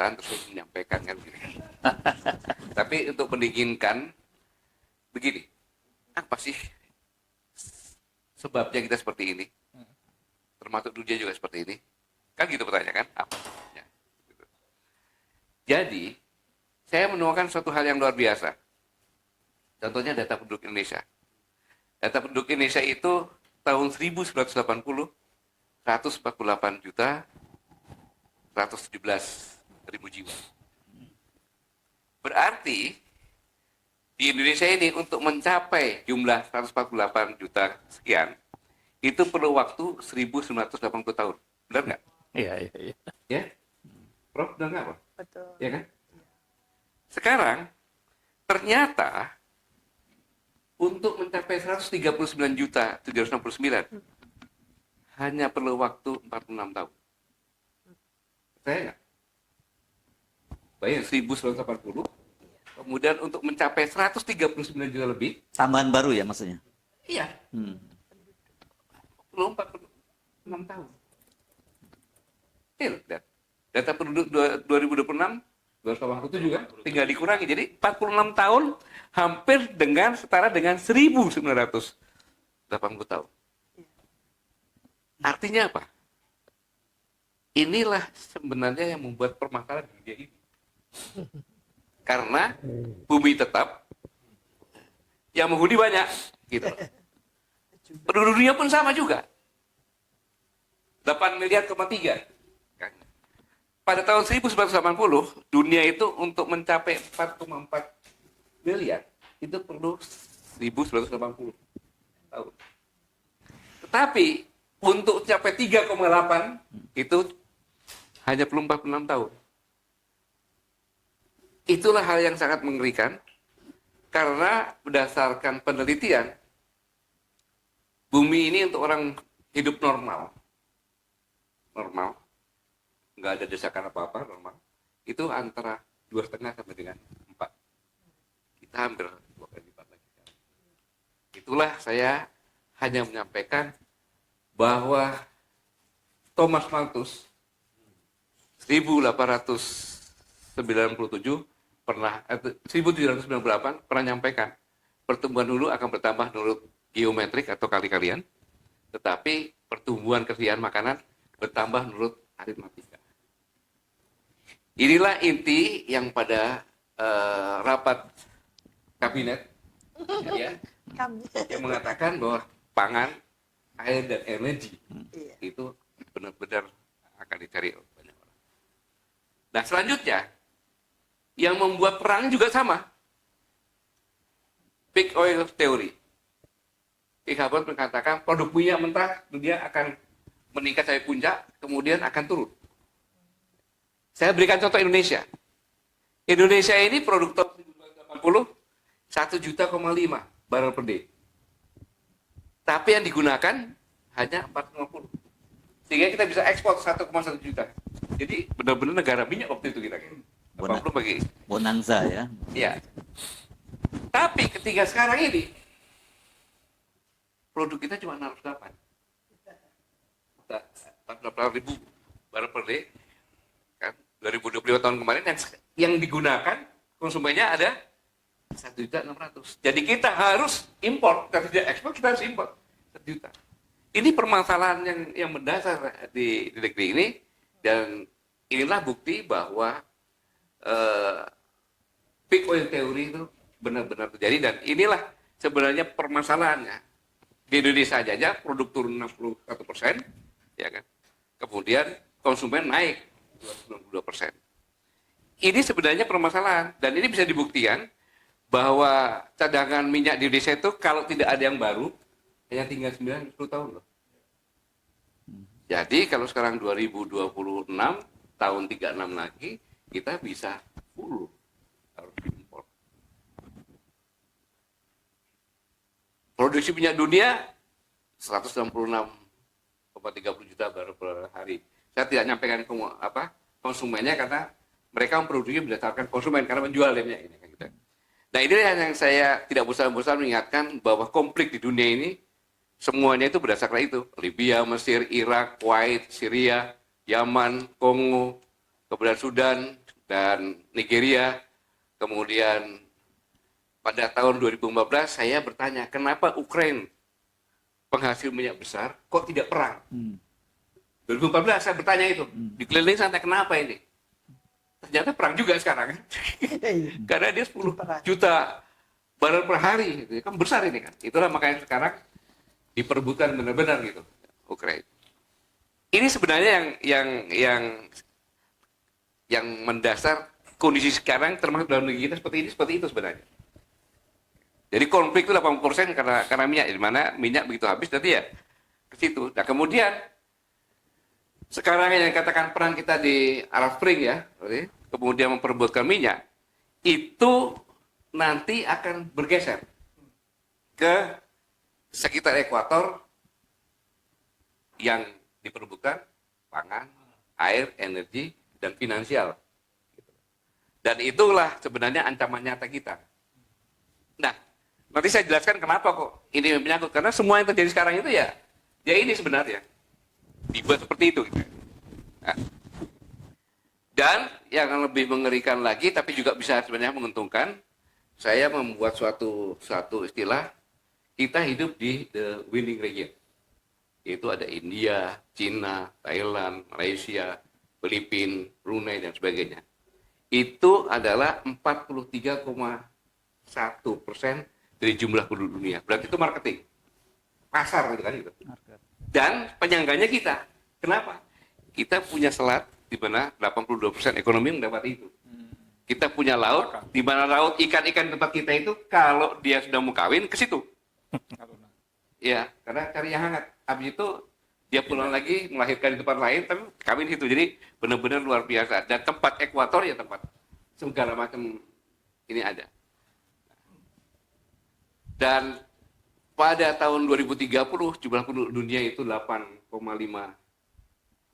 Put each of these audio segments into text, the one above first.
perusahaan terus menyampaikan kan gitu. Tapi untuk mendinginkan begini, apa sih sebabnya kita seperti ini? Termasuk dunia juga seperti ini. Kan gitu pertanyaan kan? Apa sebabnya? Gitu. Jadi, saya menemukan suatu hal yang luar biasa. Contohnya data penduduk Indonesia. Data penduduk Indonesia itu tahun 1980, 148 juta 117 ribu jiwa. Berarti di Indonesia ini untuk mencapai jumlah 148 juta sekian, itu perlu waktu 1980 tahun. Benar nggak? Iya, iya, iya. Ya? Prof, benar nggak, Prof? Betul. Ya kan? Sekarang, ternyata untuk mencapai 139 juta 769 hanya perlu waktu 46 tahun. Saya nggak? Bayang 1980, kemudian untuk mencapai 139 juta lebih, Tambahan baru ya maksudnya? iya, perlu 46 tahun. Lihat, data penduduk 2026, 2080 juga tinggal dikurangi. Jadi 46 tahun hampir setara dengan 1980 tahun. Artinya apa? Inilah sebenarnya yang membuat permasalahan di dunia ini. Karena bumi tetap, yang menghuni banyak, gitu. Penduduk dunia pun sama juga. 8 miliar, 3. Pada tahun 1980, dunia itu untuk mencapai 4,4 miliar, itu perlu 1980 tahun. Tetapi, untuk mencapai 3,8, itu hanya perlu 46 tahun. Itulah hal yang sangat mengerikan, karena berdasarkan penelitian, bumi ini untuk orang hidup normal, nggak ada desakan apa-apa, normal, itu antara 2,5 sampai dengan 4. Kita hampir 2 kali lipat lagi. Itulah saya hanya menyampaikan bahwa Thomas Malthus 1897 pernah 1798 pernah menyampaikan pertumbuhan dulu akan bertambah menurut geometrik atau kali-kalian, tetapi pertumbuhan kesediaan makanan bertambah menurut aritmatika. Inilah inti yang pada rapat kabinet ya, yang mengatakan bahwa pangan, air, dan energi itu benar-benar akan dicari oleh banyak orang. Nah, selanjutnya yang membuat perang juga sama. Peak oil theory. Peak Hubbard mengatakan produk minyak mentah dunia akan meningkat sampai puncak, kemudian akan turun. Saya berikan contoh Indonesia. Indonesia ini produk tahun 1980 1,5 juta barrel per day. Tapi yang digunakan hanya 450. Sehingga kita bisa ekspor 1,1 juta. Jadi benar-benar negara minyak waktu itu kita. 80 bagi. Bonanza ya. Ya. Tapi ketika sekarang ini produk kita cuma 608. 48 ribu barrel per day. Kan 2025 tahun kemarin yang digunakan konsumennya ada 1.600.000. Jadi kita harus impor, kita tidak ekspor, kita harus impor 1 juta. Ini permasalahan yang mendasar di negeri ini, dan inilah bukti bahwa peak oil theory itu benar-benar terjadi, dan inilah sebenarnya permasalahannya. Di Indonesia aja produk turun 61%, ya kan? Kemudian konsumen naik 92%. Ini sebenarnya permasalahan, dan ini bisa dibuktikan bahwa cadangan minyak di Indonesia itu kalau tidak ada yang baru, hanya tinggal 9-10 tahun loh. Jadi kalau sekarang 2026, tahun 36 lagi, kita bisa full harus impor. Produksi minyak dunia 166,30 juta barel per hari. Saya tidak nyampaikan konsumennya karena mereka memproduksi berdasarkan konsumen karena menjual minyak ini. Nah, ini yang saya tidak bosan-bosan mengingatkan bahwa konflik di dunia ini semuanya itu berdasarkan itu. Libya, Mesir, Irak, Kuwait, Syria, Yaman, Kongo, kemudian Sudan, dan Nigeria. Kemudian pada tahun 2015 saya bertanya, kenapa Ukraina penghasil minyak besar kok tidak perang? 2014 saya bertanya itu, dikelilingi santai, kenapa ini? Ternyata perang juga sekarang kan? Karena dia 10 juta barrel per hari, gitu. Kan besar ini kan. Itulah makanya sekarang diperebutkan benar-benar gitu, Ukraina. Ini sebenarnya yang mendasar kondisi sekarang termasuk dalam negeri kita seperti itu sebenarnya. Jadi konflik itu 80% karena minyak, di mana minyak begitu habis nanti ya ke situ. Nah, kemudian sekarang yang katakan perang kita di Arab Spring ya, kemudian memperebutkan minyak, itu nanti akan bergeser ke sekitar ekuator yang diperebutkan pangan, air, energi, dan finansial. Dan itulah sebenarnya ancaman nyata kita. Nah, nanti saya jelaskan kenapa kok ini menyangkut. Karena semua yang terjadi sekarang itu ya ini sebenarnya dibuat seperti itu. Nah, dan yang lebih mengerikan lagi, tapi juga bisa sebenarnya menguntungkan, saya membuat suatu istilah, kita hidup di the winning region. Yaitu ada India, Cina, Thailand, Malaysia, Filipina, Brunei, dan sebagainya. Itu adalah 43,1% dari jumlah penduduk dunia. Berarti itu marketing. Pasar gitu kan itu. Dan penyangganya kita. Kenapa? Kita punya selat di mana 82% ekonomi mendapat itu. Kita punya laut, di mana laut ikan-ikan di tempat kita itu kalau dia sudah mau kawin ke situ. Ya, karena cari yang hangat. Habis itu dia pulang lagi melahirkan di tempat lain, tapi kawin di situ. Jadi benar-benar luar biasa. Dan tempat ekuator ya tempat segala macam ini ada. Dan pada tahun 2030 jumlah penduduk dunia itu 8,5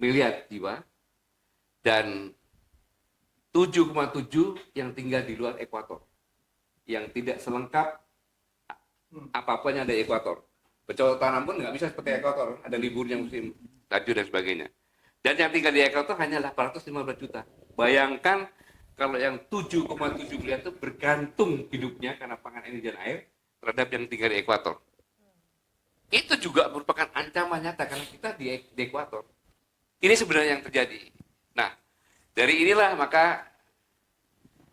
miliar jiwa dan 7,7 yang tinggal di luar ekuator, yang tidak selengkap apa-apanya ada ekuator. Bercocok tanam pun nggak bisa seperti ekuator, ada liburnya musim salju dan sebagainya. Dan yang tinggal di ekuator hanya 815 juta. Bayangkan kalau yang 7,7 miliar itu bergantung hidupnya karena pangan, energi, dan air terhadap yang tinggal di ekuator. Itu juga merupakan ancaman nyata karena kita di ekuator. Ini sebenarnya yang terjadi. Nah, dari inilah maka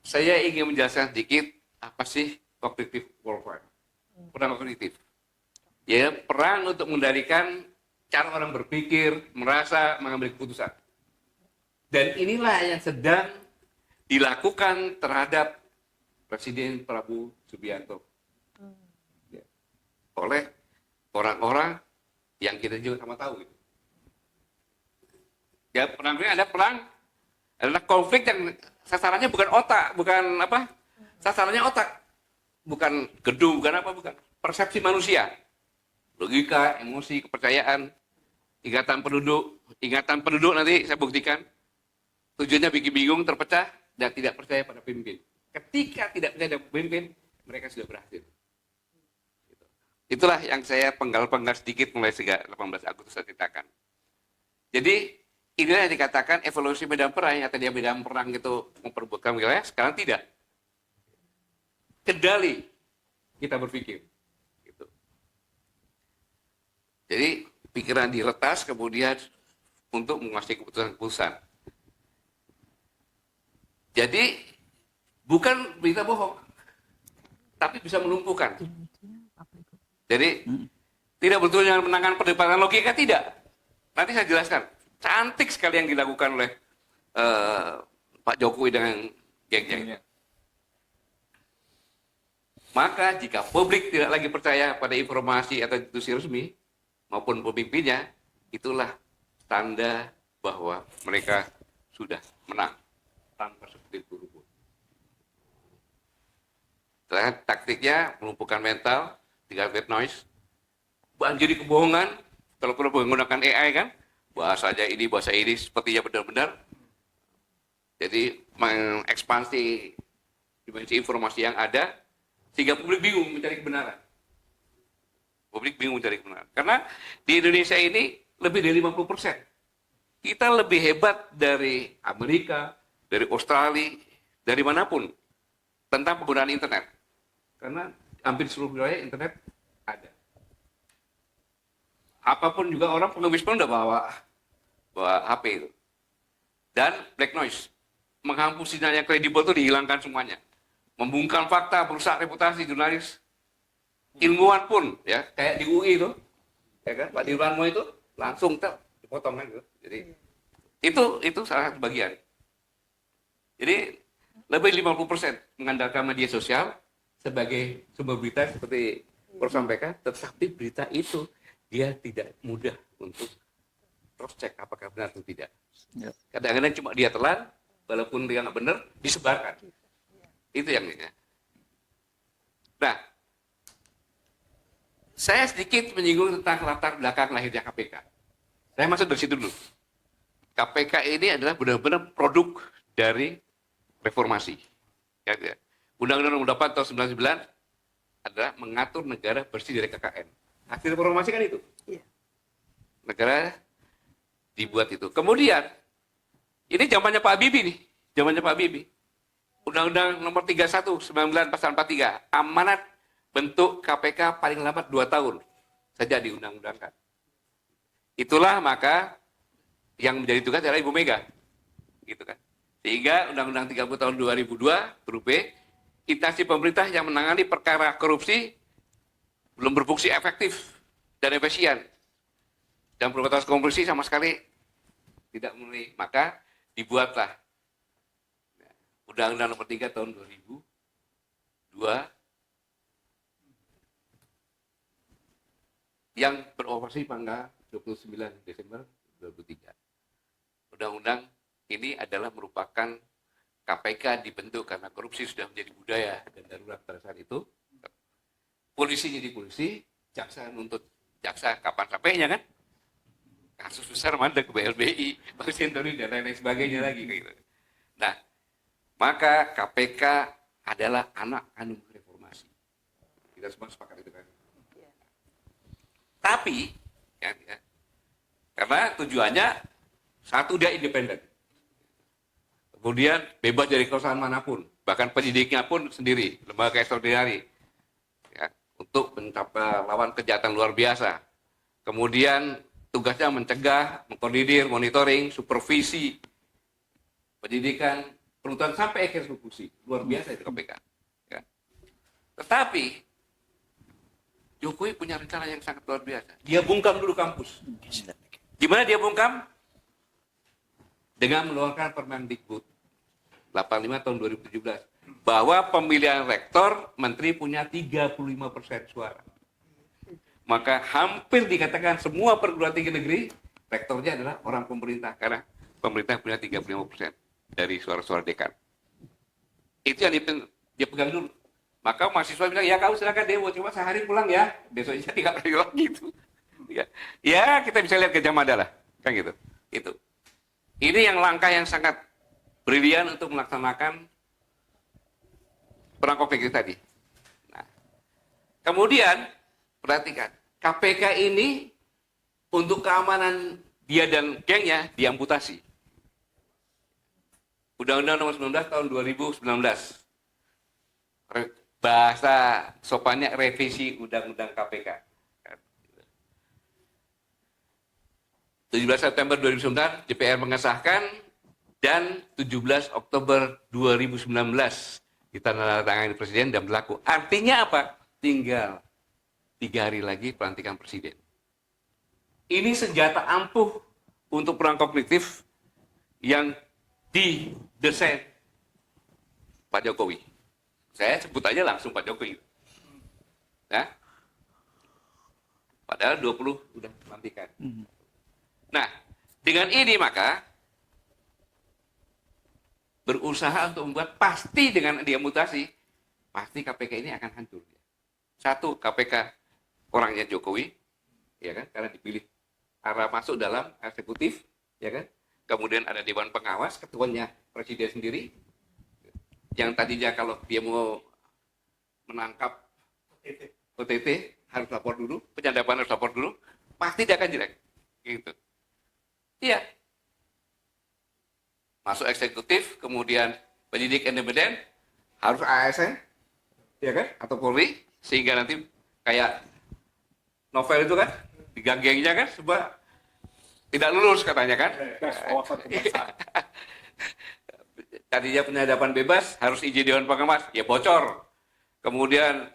saya ingin menjelaskan sedikit apa sih cognitive warfare. Perang kognitif. Ya, perang untuk mengendalikan cara orang berpikir, merasa, mengambil keputusan. Dan inilah yang sedang dilakukan terhadap Presiden Prabowo Subianto. Ya. Oleh orang-orang yang kita juga sama tahu. Gitu. Ya, perang ini adalah konflik yang sasarannya bukan otak, bukan apa? Sasarannya otak. Bukan gedung, bukan persepsi manusia. Logika, emosi, kepercayaan, ingatan penduduk nanti saya buktikan. Tujuannya bikin bingung, terpecah, dan tidak percaya pada pemimpin. Ketika tidak percaya pada pemimpin, mereka sudah berhasil. Itulah yang saya penggal-penggal sedikit mulai 18 Agustus saya ceritakan. Jadi, inilah yang dikatakan evolusi medan perang, yang tadinya medan perang itu memperebutkan wilayah, sekarang tidak. Kendali kita berpikir. Gitu. Jadi, pikiran diretas, kemudian untuk menguasai keputusan-keputusan. Jadi, bukan berita bohong, tapi bisa melumpuhkan. Jadi, tidak betul dengan menangkan perdebatan logika, tidak. Nanti saya jelaskan. Cantik sekali yang dilakukan oleh Pak Jokowi dengan geng-gengnya. Maka jika publik tidak lagi percaya pada informasi atau institusi resmi maupun pemimpinnya, itulah tanda bahwa mereka sudah menang tanpa seperti buru-buru. Taktiknya melumpuhkan mental, 3 white noise, banjiri kebohongan, kalau perlu menggunakan AI kan, bahasa ini sepertinya benar-benar. Jadi mengekspansi dimensi informasi yang ada, sehingga publik bingung mencari kebenaran. Publik bingung mencari kebenaran. Karena di Indonesia ini lebih dari 50%. Kita lebih hebat dari Amerika, dari Australia, dari manapun, tentang penggunaan internet. Karena hampir seluruh wilayah internet ada. Apapun juga orang pengemis pun udah bawa HP itu. Dan black noise, menghapus sinyal yang kredibel itu dihilangkan semuanya. Membungkam fakta, merusak reputasi jurnalis. Ilmuwan pun, ya kayak di UI itu, ya kan, Pak Dirwanmo itu langsung dipotong kan gitu. Jadi itu salah satu bagian. Jadi lebih 50% mengandalkan media sosial sebagai sumber berita seperti Prof sampaikan, tetapi berita itu dia tidak mudah untuk cross check apakah benar atau tidak. Ya. Kadang-kadang cuma dia telan, walaupun dia nggak benar, disebarkan. Itu yang ini. Nah, saya sedikit menyinggung tentang latar belakang lahirnya KPK. Saya masuk dari situ dulu. KPK ini adalah benar-benar produk dari reformasi. Ya, ya. Undang-Undang Nomor 8 tahun 99 adalah mengatur negara bersih dari KKN. Hasil reformasi kan itu. Negara dibuat itu. Kemudian, ini zamannya Pak Habibie nih. Zamannya Pak Habibie. Undang-Undang Nomor 31, 99 Pasal 43. Amanat bentuk KPK paling lambat 2 tahun saja diundang-undangkan. Itulah maka yang menjadi tugas adalah Ibu Mega. Gitu kan. Sehingga Undang-Undang 30 tahun 2002 berupa instansi pemerintah yang menangani perkara korupsi belum berfungsi efektif dan efisien. Dan pemberantasan korupsi sama sekali tidak memenuhi. Maka dibuatlah Undang-Undang Nomor 3 tahun 2002 yang beroperasi tanggal 29 Desember 2003. Undang-undang ini adalah merupakan KPK dibentuk karena korupsi sudah menjadi budaya dan darurat pada saat itu. Polisi jadi polisi, jaksa nuntut jaksa kapan sampainya kan? Kasus besar mandek ke BLBI, Bang Senturi dan lain-lain sebagainya lagi kayak gitu. Nah, maka KPK adalah anak kandung reformasi. Kita semua sepakat itu kan. Tapi, ya, karena tujuannya satu dia independen. Kemudian bebas dari kesalahan manapun, bahkan penyidiknya pun sendiri, lembaga ekstraordinari, ya, untuk mencapai lawan kejahatan luar biasa. Kemudian tugasnya mencegah, mengkoordinir, monitoring, supervisi, penyidikan, penuntutan sampai eksekusi. Luar biasa itu KPK. Ya. Tetapi Jokowi punya rencana yang sangat luar biasa. Dia bungkam dulu kampus. Gimana dia bungkam? Dengan mengeluarkan Permendikbud 85 tahun 2017 bahwa pemilihan rektor menteri punya 35% suara. Maka hampir dikatakan semua perguruan tinggi negeri rektornya adalah orang pemerintah karena pemerintah punya 35% dari suara-suara dekan. Itu yang dia pegang dulu. Maka mahasiswa bilang, ya kamu silakan demo, cuma sehari pulang ya, besoknya tidak lagi gitu. Ya kita bisa lihat Gajah Mada lah, kan gitu. Itu. Ini yang langkah yang sangat brilian untuk melaksanakan perang konflik tadi. Nah, kemudian perhatikan, KPK ini untuk keamanan dia dan gengnya diamputasi. Undang-Undang Nomor 19 tahun 2019. Bahasa sopannya revisi Undang-Undang KPK. 17 September 2009 DPR mengesahkan dan 17 Oktober 2019 ditandatangani Presiden dan berlaku. Artinya apa? Tinggal 3 hari lagi pelantikan Presiden. Ini senjata ampuh untuk perang kognitif yang didesain Pak Jokowi. Saya sebut aja langsung Pak Jokowi. Nah, padahal 20 udah pelantikan. Nah, dengan ini maka berusaha untuk membuat pasti dengan dia mutasi, pasti KPK ini akan hancur. Satu, KPK orangnya Jokowi, ya kan, karena dipilih arah masuk dalam eksekutif, ya kan. Kemudian ada Dewan Pengawas, ketuanya Presiden sendiri, yang tadinya kalau dia mau menangkap OTT harus lapor dulu, penyadapan harus lapor dulu, pasti dia akan jelek, gitu. Iya. masuk eksekutif, kemudian penyidik independen, harus ASN, ya kan, atau Polri, sehingga nanti kayak novel itu kan, tiga gengnya kan, sebab tidak lulus katanya kan. Tadinya penyadapan bebas, harus izin Dewan Pengawas, ya bocor. Kemudian,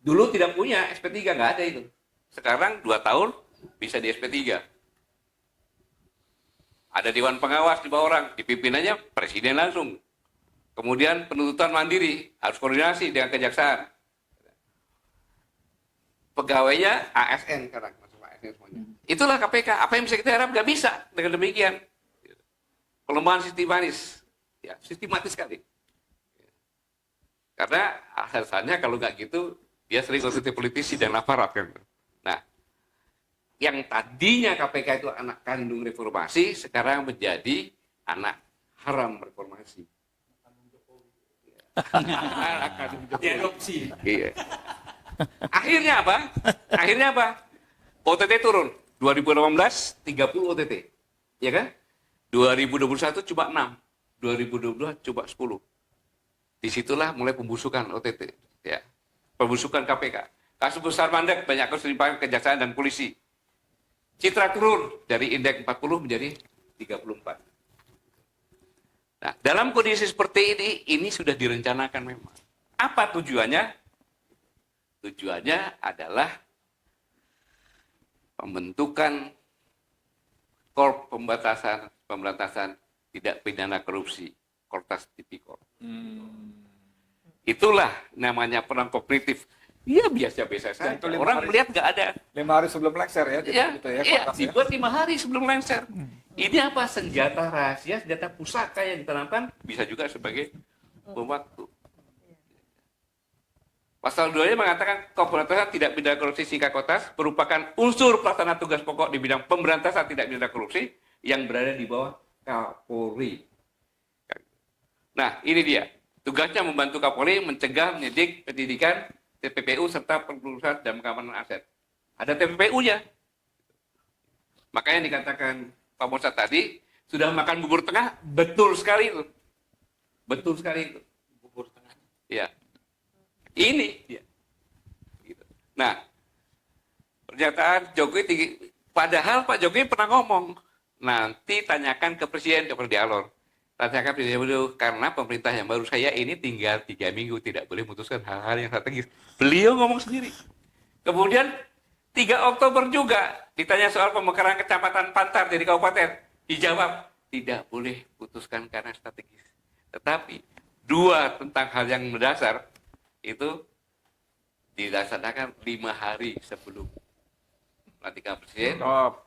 dulu tidak punya SP3, nggak ada itu. Sekarang 2 tahun, bisa di SP3. Ada Dewan Pengawas di bawah orang, dipimpinannya presiden langsung. Kemudian penuntutan mandiri, harus koordinasi dengan kejaksaan. Pegawainya ASN sekarang, masuk ASN semuanya. Itulah KPK. Apa yang bisa kita harap? Nggak bisa dengan demikian. Pelemahan sistematis sekali. Karena alasannya kalau nggak gitu, dia sering konsumsi politisi dan aparat kan. Nah, yang tadinya KPK itu anak kandung reformasi, sekarang menjadi anak haram reformasi. Anak kandung Jokowi. Iya. Akhirnya apa? OTT turun. 2018 30 OTT. Ya kan? 2021 cuma 6. 2022 cuma 10. Disitulah mulai pembusukan OTT. Ya. Pembusukan KPK. Kasus besar mandek, banyak kasus limpahkan kejaksaan dan polisi. Citra turun dari indeks 40 menjadi 34. Nah, dalam kondisi seperti ini sudah direncanakan memang. Apa tujuannya? Tujuannya adalah pembentukan Korp Pemberantasan Tidak Pidana Korupsi, Kortas Tipikor. Itulah namanya perang kognitif. Iya biasa-biasa saja. Orang melihat nggak ada. 5 hari sebelum lengser ya, Iya, gitu ya. iya, Kortas ya. dibuat 5 hari sebelum lengser. Ini apa? Senjata rahasia, senjata pusaka yang ditanamkan, bisa juga sebagai bom waktu. Pasal 2-nya mengatakan Pemberantasan Tidak Pidana Korupsi Singkat Kotas merupakan unsur pelaksana tugas pokok di bidang pemberantasan tidak pidana korupsi yang berada di bawah Kapolri. Nah, ini dia. Tugasnya membantu Kapolri mencegah, menyidik, penyidikan, TPPU serta pengurusan dan pengamanan aset. Ada TPPU-nya. Makanya dikatakan Pak Mosad tadi, sudah makan bubur tengah, betul sekali itu. Betul sekali itu. Bubur tengah. Iya. Ini dia. Gitu. Nah, pernyataan Jokowi tinggi. Padahal Pak Jokowi pernah ngomong, nanti tanyakan ke Presiden, Dr. Dialog. Tanyakan Presiden dulu, karena pemerintah yang baru saya ini tinggal 3 minggu, tidak boleh memutuskan hal-hal yang strategis. Beliau ngomong sendiri. Kemudian 3 Oktober juga ditanya soal pemekaran Kecamatan Pantar dari kabupaten. Dijawab, tidak boleh putuskan karena strategis. Tetapi 2 tentang hal yang mendasar, itu dilaksanakan 5 hari sebelum pelantikan presiden.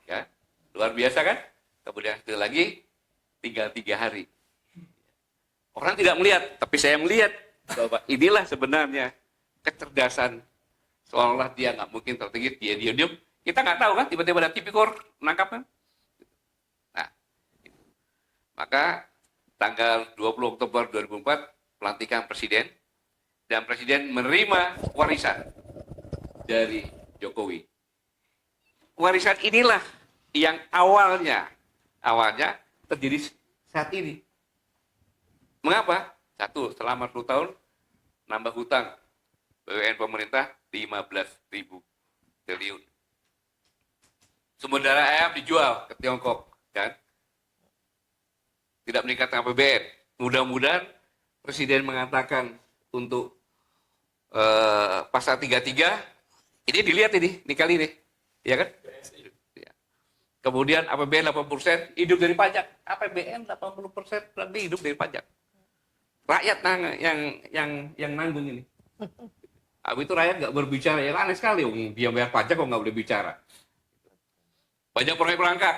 Ya, luar biasa kan? Kemudian itu lagi tinggal 3 hari. Orang tidak melihat, tapi saya melihat bahwa inilah sebenarnya kecerdasan. Seolah-olah dia nggak mungkin strategis, dia diam-diam. Kita nggak tahu kan, tiba-tiba ada tipikor menangkap kan? Nah, maka tanggal 20 Oktober 2004 pelantikan presiden. Dan Presiden menerima warisan dari Jokowi. Warisan inilah yang awalnya terjadi saat ini. Mengapa? 1, selama 10 tahun nambah hutang BUMN pemerintah 15.000 triliun. Sumber daya ayam dijual ke Tiongkok, kan? Tidak meningkatkan APBN. Mudah-mudahan Presiden mengatakan untuk pasal 33 ini dilihat ini kali ini, ya kan? Ya. Kemudian APBN 80% hidup dari pajak, APBN 80% berarti hidup dari pajak. Rakyat yang nanggung ini. Habis itu rakyat nggak berbicara, ya aneh sekali, dia bayar pajak kok nggak boleh bicara. Banyak proyek perangkat,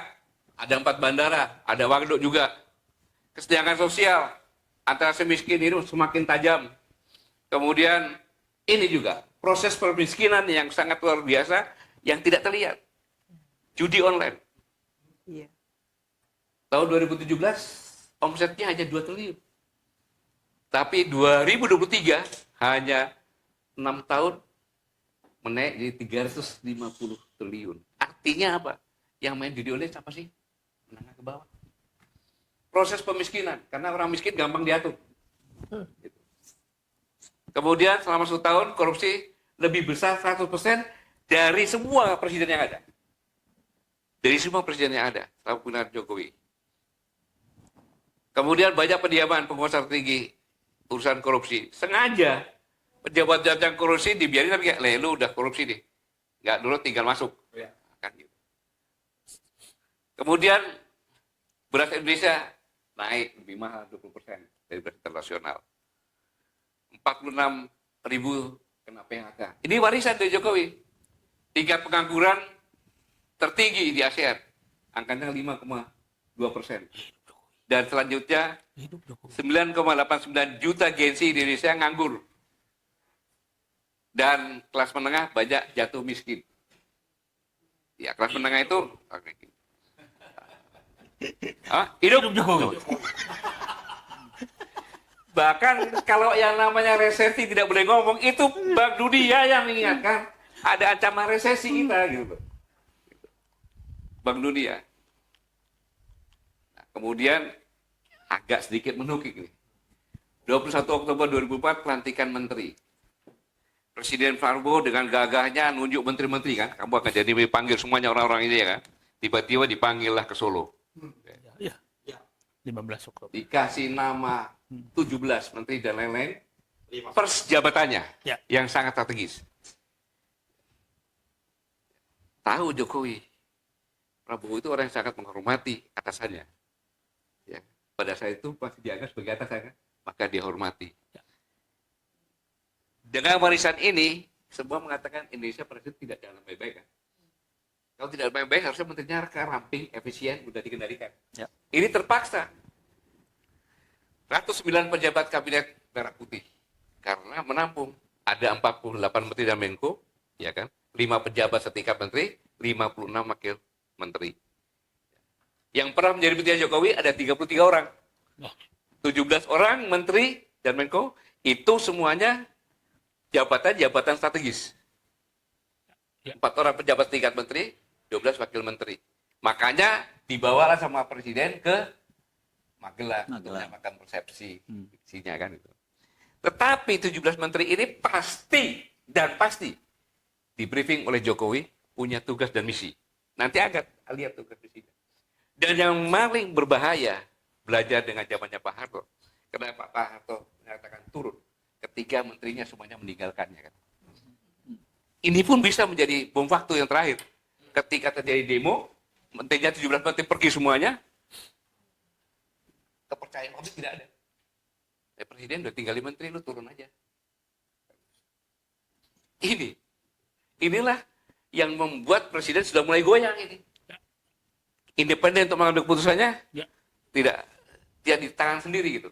ada 4 bandara, ada waduk juga. Kesejahteraan sosial antara semiskin itu semakin tajam. Kemudian ini juga proses permiskinan yang sangat luar biasa yang tidak terlihat. Judi online. Iya. Tahun 2017 omsetnya hanya 2 triliun. Tapi 2023 hanya 6 tahun menaik jadi 350 triliun. Artinya apa? Yang main judi online siapa sih? Menengah ke bawah. proses pemiskinan, karena orang miskin gampang diatur. Gitu. Kemudian selama 1 tahun korupsi lebih besar 100% dari semua presiden yang ada. Dari semua presiden yang ada, selama pemerintahan Jokowi. Kemudian banyak pendiaman penguasa tertinggi urusan korupsi. Sengaja pejabat-pejabat yang korupsi dibiarin, tapi kayak, lu udah korupsi nih. Nggak dulu tinggal masuk. Kan gitu. Kemudian beras Indonesia naik lebih mahal 20% dari beras internasional. 46.000 kena PHK. Ini warisan dari Jokowi. Tingkat pengangguran tertinggi di ASEAN, angkanya 5,2%. Dan selanjutnya 9,89 juta Gen Z di Indonesia nganggur. Dan kelas menengah banyak jatuh miskin. Ya, kelas menengah itu hidup Jokowi. Bahkan kalau yang namanya resesi tidak boleh ngomong, itu Bank Dunia yang mengingatkan ada ancaman resesi kita gitu. Bank Dunia. Nah, kemudian agak sedikit menukik nih. 21 Oktober 2004 pelantikan menteri. Presiden Prabowo dengan gagahnya nunjuk menteri-menteri kan, kamu akan jadi dipanggil semuanya orang-orang ini ya kan. Tiba-tiba dipanggil lah ke Solo. Iya. 15 Oktober. Dikasih nama 17 menteri dan lain-lain. Pers jabatannya Ya. yang sangat strategis. Tahu Jokowi, Prabowo itu orang yang sangat menghormati atasannya. Ya. Pada saat itu pasti dianggap sebagai atasan, maka dia hormati. Ya. Dengan warisan ini, semua mengatakan Indonesia pada saat itu tidak jalan baik-baik kan. Kalau tidak baik-baik harusnya menterinya ramping, efisien, mudah dikendalikan. Ya. Ini terpaksa. 109 pejabat kabinet merah putih karena menampung ada 48 menteri dan menko, ya kan? 5 pejabat setingkat menteri, 56 wakil menteri. Yang pernah menjadi menteri Jokowi ada 33 orang. 17 orang menteri dan menko itu semuanya jabatan-jabatan strategis. 4 orang pejabat tingkat menteri, 12 wakil menteri. Makanya dibawalah sama presiden ke Magelang untuk menyamakan persepsi isinya kan itu. Tetapi 17 menteri ini pasti di briefing oleh Jokowi punya tugas dan misi. Nanti akan lihat tugas misinya. Dan yang paling berbahaya belajar dengan zamannya Pak Harto. Karena Pak Harto menyatakan turun ketika menterinya semuanya meninggalkannya kan. Ini pun bisa menjadi bom waktu yang terakhir. Ketika terjadi demo, menterinya 17 menteri pergi semuanya, kepercayaan publik tidak ada. Presiden udah tinggal 5 menteri, lu turun aja. Inilah yang membuat presiden sudah mulai goyang ini. Independen untuk mengambil keputusannya, tidak di tangan sendiri gitu.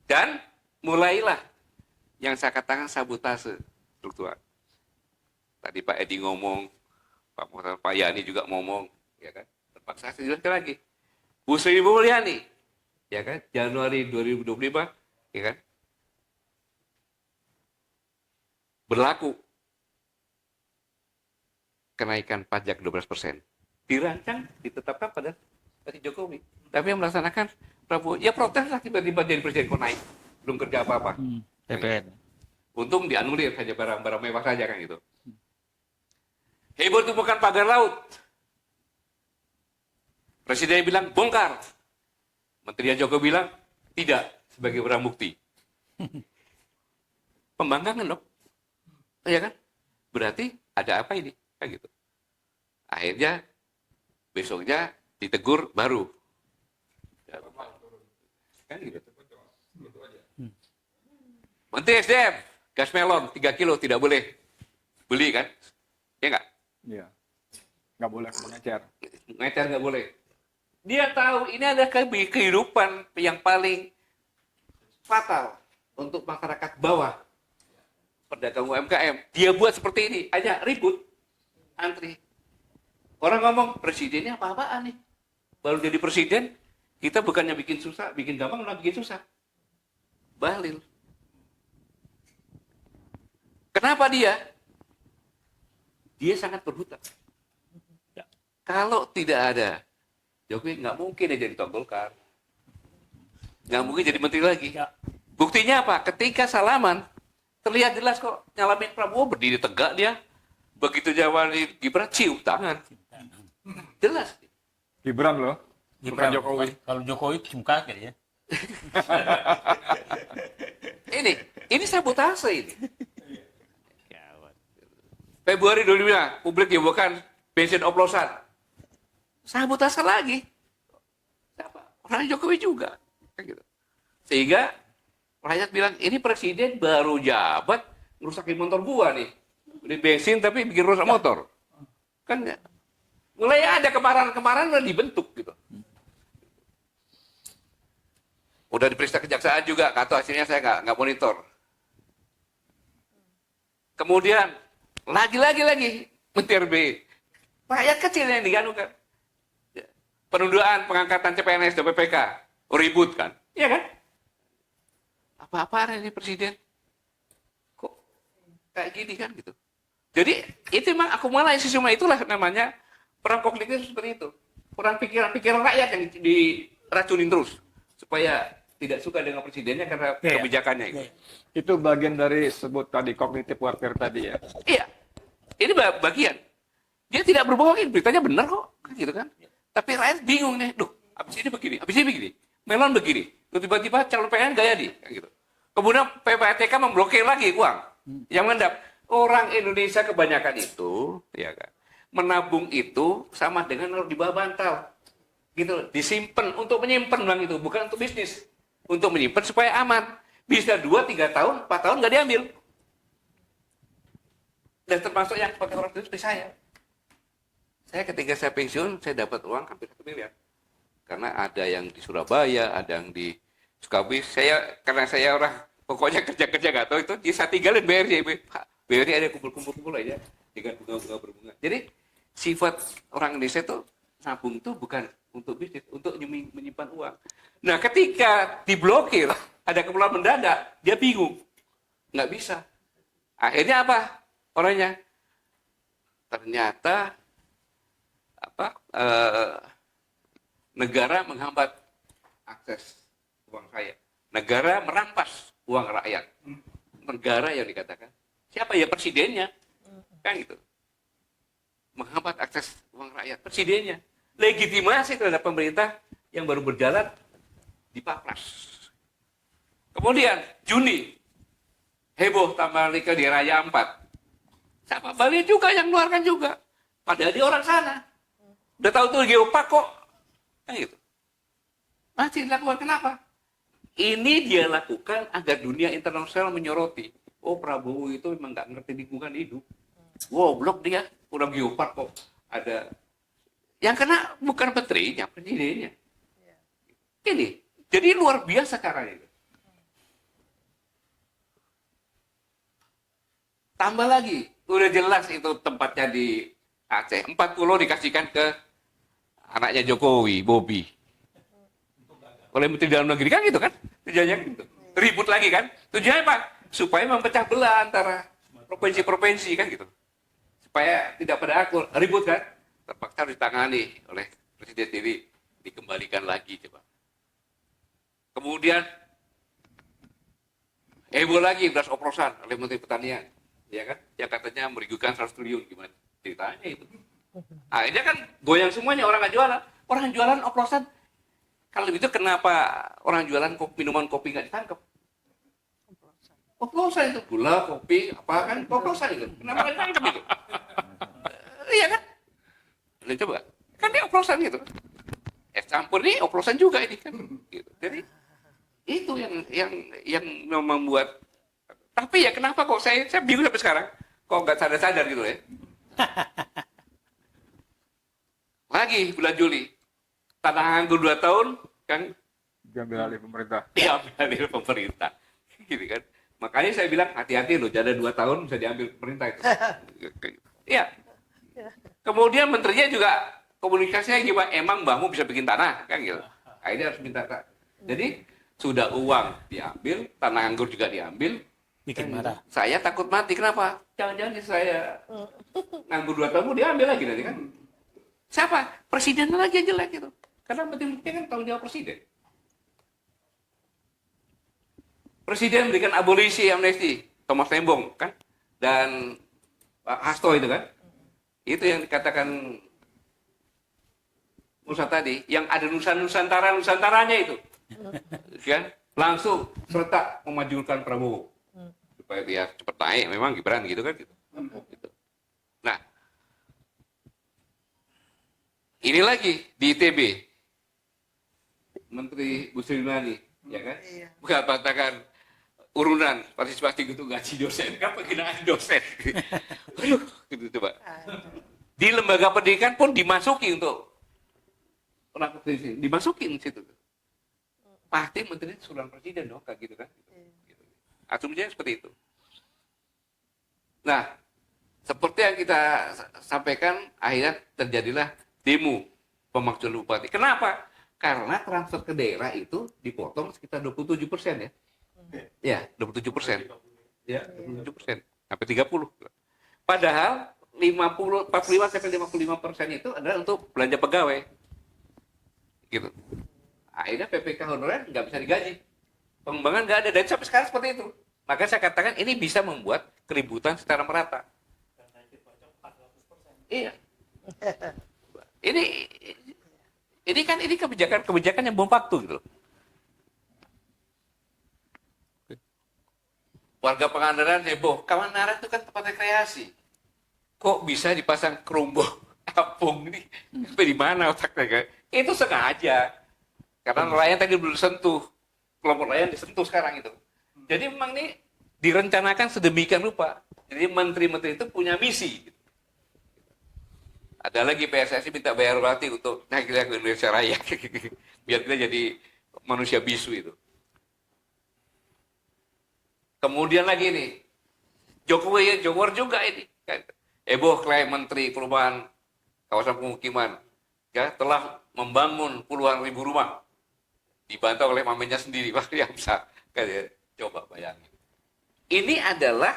Dan mulailah yang saya katakan sabotase struktural. Tadi Pak Edi ngomong, Pak Yani juga ngomong, ya kan? Terpaksa saya jelaskan lagi. Bu Sri Mulyani, ya kan? Januari 2025, ya kan? Berlaku kenaikan pajak 12%. Dirancang, ditetapkan pada Presiden Jokowi. Tapi yang melaksanakan Prabowo, ya proteslah tiba-tiba jadi presiden kok naik. Belum kerja apa-apa. PPN. Untung dianulir saja barang-barang mewah saja kan gitu. Heboh temukan pagar laut. Presiden bilang bongkar. Menteri Jokowi bilang tidak sebagai barang bukti. Pembangkangan dong. Ya kan? Berarti ada apa ini? Kan gitu. Akhirnya besoknya ditegur baru. Kan gitu. Menteri SDM, gas melon 3 kilo tidak boleh beli kan? Ya enggak? Iya. Nggak boleh mengecer. Ngecer nggak boleh. Dia tahu ini ada kehidupan yang paling fatal untuk masyarakat bawah. Pedagang UMKM. Dia buat seperti ini. Hanya ribut. Antri. Orang ngomong, presidennya apa-apaan nih? Baru jadi presiden, kita bukannya bikin susah, bikin gampang, malah bikin susah. Bahlil. Kenapa dia? Dia sangat berhutang. Kalau tidak ada Jokowi nggak mungkin dia jadi ketua Golkar. Nggak mungkin jadi menteri lagi. Ya. Buktinya apa? Ketika salaman, terlihat jelas kok nyalamin Prabowo, berdiri tegak dia. Begitu jawabin Gibran, cium tangan. Jelas. Gibran loh. Bukan Jokowi. Kalau Jokowi cium kaki ya. Ini sabotase ini. Februari 2005, publik dibuka bensin oplosan. Sabotase lagi. Siapa? Orang Jokowi juga. Kan gitu. Sehingga rakyat bilang, ini presiden baru jabat, ngerusakin motor gua nih. Beli bensin tapi bikin rusak motor. Kan ya. Mulai ada kemarahan-kemarahan udah dibentuk gitu. Udah diperiksa kejaksaan juga, atau hasilnya saya nggak monitor. Kemudian lagi Menteri RB. Rakyat kecil yang diganukan. Penundaan pengangkatan CPNS dan PPK. Ribut kan? Iya kan? Apa-apaan ini presiden? Kok kayak gini kan gitu. Jadi itu memang akumulasi semua itulah namanya perang kognitif seperti itu. Perang pikiran rakyat yang diracunin terus supaya tidak suka dengan presidennya karena kebijakannya itu. Itu bagian dari sebut tadi cognitive warfare tadi ya. Iya. Ini bagian. Dia tidak berbohongin, beritanya benar kok, gitu kan. Tapi rakyat bingung nih, duh, habis ini begini. Melon begini. Tiba-tiba calon PN gaya di, gitu. Kemudian PPATK memblokir lagi uang. Yang mengendap. Orang Indonesia kebanyakan itu, ya kan, menabung itu sama dengan harus di bawah bantal. Gitu, disimpan untuk menyimpan uang itu, bukan untuk bisnis. Untuk menyimpan supaya aman. Bisa 2, 3 tahun, 4 tahun nggak diambil. Dan termasuk yang pakai orang itu seperti saya. Saya ketika saya pensiun, saya dapat uang hampir 1 miliar. Karena ada yang di Surabaya, ada yang di Sukabumi. Karena saya orang, pokoknya kerja-kerja nggak tahu itu, saya tinggalin BRI. BRI ada kumpul-kumpul aja, dengan bunga-bunga berbunga. Jadi, sifat orang Indonesia itu, nabung itu bukan untuk bisnis, untuk menyimpan uang. Nah, ketika diblokir, ada keperluan mendadak, dia bingung. Nggak bisa. Akhirnya apa? Orangnya ternyata negara menghambat akses uang saya. Negara merampas uang rakyat. Negara yang dikatakan siapa ya presidennya, kan gitu. Menghambat akses uang rakyat, presidennya. Legitimasi terhadap pemerintah yang baru berjalan dipapras. Kemudian Juni heboh tambah nikah di Raya 4. Siapa Bali juga yang keluarkan juga. Padahal dia orang sana. Udah tahu tuh geopark kok. Kan gitu. Masih dilakukan kenapa? Ini dia lakukan agar dunia internasional menyoroti. Oh Prabowo itu memang nggak ngerti lingkungan hidup. Wow, blok dia. Udah geopark kok. Ada. Yang kena bukan menterinya, presidennya. Ini. Jadi luar biasa caranya itu. Tambah lagi. Udah jelas itu tempatnya di Aceh. 40 dikasihkan ke anaknya Jokowi, Bobi. Oleh Menteri Dalam Negeri kan gitu kan? Tujuannya gitu. Ribut lagi kan? Tujuannya apa? Supaya memecah belah antara provinsi-provinsi kan gitu. Supaya tidak pada akur. Ribut kan? Terpaksa ditangani oleh Presiden TV. Dikembalikan lagi coba. Kemudian heboh lagi beras oplosan oleh Menteri Pertanian. Ya kan? Yang katanya merugikan 100 triliun. Gimana ceritanya itu? Akhirnya kan goyang semuanya, orang nggak jualan. Orang jualan oplosan. Kalau begitu kenapa orang jualan minuman kopi nggak ditangkap? Oplosan itu. Gula, kopi, apa kan? Oplosan itu. Kenapa nggak ditangkap itu? Iya kan? Lihat coba. Kan dia oplosan gitu. Es campur ini oplosan juga ini kan. Gitu. Jadi itu yang membuat. Tapi ya kenapa kok saya bingung sampai sekarang. Kok nggak sadar-sadar gitu ya. Lagi bulan Juli. Tanah nganggur 2 tahun kan. Diambil alih pemerintah. Diambil alih pemerintah. Gitu kan. Makanya saya bilang hati-hati loh. Jada 2 tahun bisa diambil pemerintah itu. Iya. Kemudian menterinya juga komunikasinya gimana. Emang mbahmu bisa bikin tanah kan gitu. Akhirnya harus minta. Jadi sudah uang diambil. Tanah nganggur juga diambil. Bikin marah. Saya takut mati. Kenapa? Jangan-jangan saya nganggur 2 tahun diambil lagi nanti kan. Siapa? Presiden lagi yang jelek gitu. Karena menteri-menteri kan tanggung jawab presiden. Presiden berikan abolisi amnesti, Thomas Lembong kan, dan Pak Hasto itu kan, itu yang dikatakan Musa tadi, yang ada Nusantaranya itu, kan, langsung serta memajukan Prabowo supaya dia cepat naik, memang Gibran gitu kan, gitu. Nah, ini lagi di ITB, Menteri Bu Sri Mulyani, ya kan, bukan katakan urunan partisipasi gitu gaji dosen, kan penghinaan dosen. Aduh, gitu coba. Di lembaga pendidikan pun dimasuki untuk orang presiden, dimasukin situ. Pasti menteri suruhan presiden dong, kayak gitu kan. Gitu. Asumsinya seperti itu. Nah, seperti yang kita sampaikan, akhirnya terjadilah demo pemakzulan bupati. Kenapa? Karena transfer ke daerah itu dipotong sekitar 27% ya. Ya, 27%. Ya, 27%. Sampai 30%. Padahal 45-55% itu adalah untuk belanja pegawai. Gitu. Akhirnya PPK honorer nggak bisa digaji. Pengembangan nggak ada. Dan sampai sekarang seperti itu. Maka saya katakan ini bisa membuat keributan secara merata. Iya. Ini kan kebijakan yang bom waktu gitu. Warga Pangandaran heboh. Pangandaran itu kan tempat rekreasi. Kok bisa dipasang kerumbuh apung ini? Sampai di mana otaknya? Itu sengaja. Karena nelayan tadi belum disentuh. Kelompok nelayan disentuh sekarang itu. Jadi memang ini direncanakan sedemikian rupa. Jadi menteri-menteri itu punya misi. Ada lagi PSSI minta bayar royalti untuk naik ke Indonesia Raya. Biar kita jadi manusia bisu itu. Kemudian lagi nih, Jokowi juga ini. Heboh klaim Menteri Perubahan Kawasan Pemukiman. Ya, telah membangun puluhan ribu rumah. Dibantah oleh mamenya sendiri. Wah, yang bisa. Coba bayangin. Ini adalah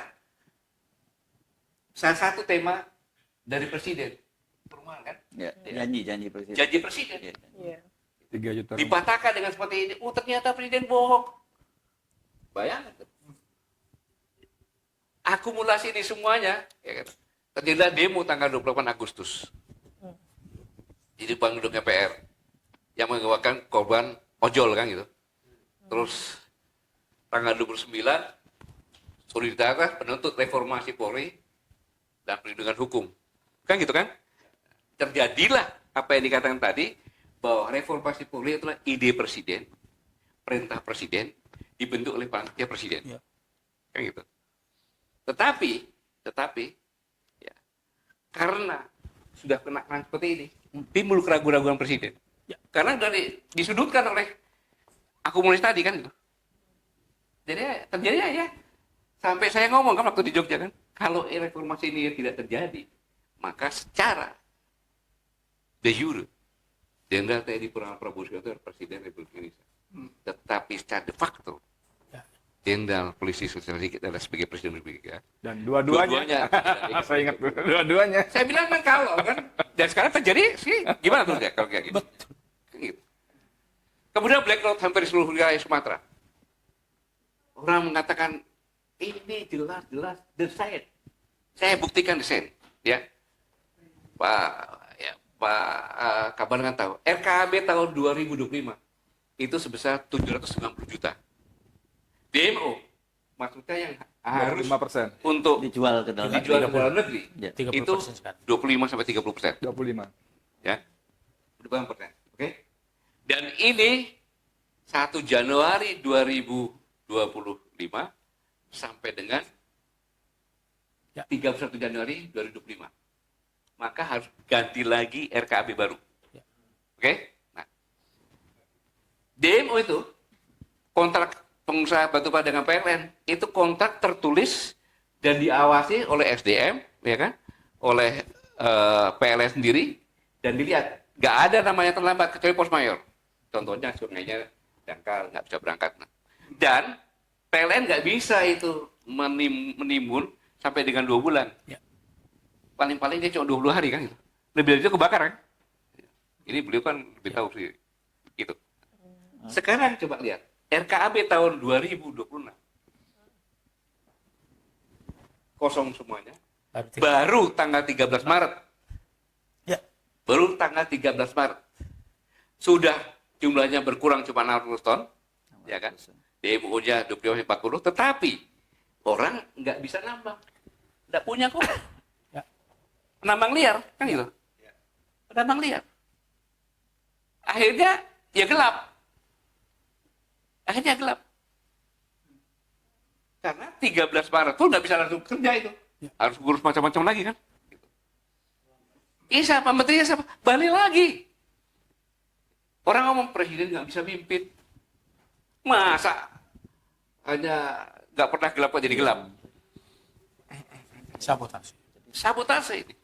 salah satu tema dari Presiden. Perumahan kan? Ya, janji presiden. Janji Presiden. Ya. 3 juta. Dipatahkan dengan seperti ini. Ternyata Presiden bohong. Bayangin. Akumulasi ini semuanya, ya kan? Terjadilah demo tanggal 28 Agustus. Di depan gedung DPR. Yang mengawakan korban ojol kan gitu. Terus tanggal 29, solidaritas penuntut reformasi Polri dan perlindungan hukum. Kan gitu kan? Terjadilah apa yang dikatakan tadi, bahwa reformasi Polri itulah ide presiden, perintah presiden, dibentuk oleh panitia presiden. Ya. Kan gitu. Tetapi, ya, karena sudah kena seperti ini, timbul keraguan-keraguan presiden. Ya. Karena disudutkan oleh akumulasi tadi kan gitu. Jadi terjadinya ya, sampai saya ngomong kan waktu di Jogja kan, kalau reformasi ini tidak terjadi, maka secara de jure, Jenderal TNI Purnawirawan Prabowo Subianto adalah Presiden Republik Indonesia. Tetapi secara de facto, Jenderal Polisi Sosial kita adalah sebagai Presiden Republik Indonesia. Dan dua-duanya. Saya ingat dua-duanya. Saya bilang kan kalau kan, dan sekarang terjadi sih gimana tuh ya kalau kayak gitu. Gitu. Kemudian blackout hampir di seluruh wilayah Sumatera. Orang mengatakan ini jelas desain. Saya buktikan desain, ya. Pak Kabar kan tahu. RKAB tahun 2025 itu sebesar 790 juta. DMO maksudnya yang harus 5%. untuk Dijual ke dalam dijual ke dalam negeri Ya. 30% itu sekarang. 25-30%. 25. Ya, 25%. Oke. Dan ini 1 Januari 2025 sampai dengan Ya. 31 Januari 2025. Maka harus ganti lagi RKAB baru. Ya. Oke? Nah, DMO itu kontrak pengusaha batubara dengan PLN itu kontrak tertulis dan diawasi oleh SDM, ya kan? Oleh PLN sendiri dan dilihat nggak ada namanya terlambat kecuali pos mayor. Contohnya sungainya dangkal nggak bisa berangkat. Nah. Dan PLN nggak bisa itu menimbun sampai dengan 2 bulan. Ya. Paling-paling dia cuma 20 hari kan gitu. Lebih dari itu kebakar kan? Ini beliau kan lebih tahu sih. Gitu. Sekarang coba lihat. RKAB tahun 2026. Kosong semuanya. Baru tanggal 13 Maret. Ya. Baru tanggal 13 Maret. Sudah jumlahnya berkurang cuma 60 ton. Ya kan? DMO-nya 20-40, tetapi orang nggak bisa nambang. Nggak punya kok. Ya. Penambang liar, kan gitu. Penambang liar. Akhirnya, ya gelap. Akhirnya gelap. Karena 13 Maret tuh nggak bisa langsung kerja itu. Harus ngurus macam-macam lagi kan. Ini siapa? Menterinya siapa? Balik lagi. Orang ngomong presiden nggak bisa mimpin. Masa hanya nggak pernah gelap kok jadi gelap. Sabotase. Sabotase ini.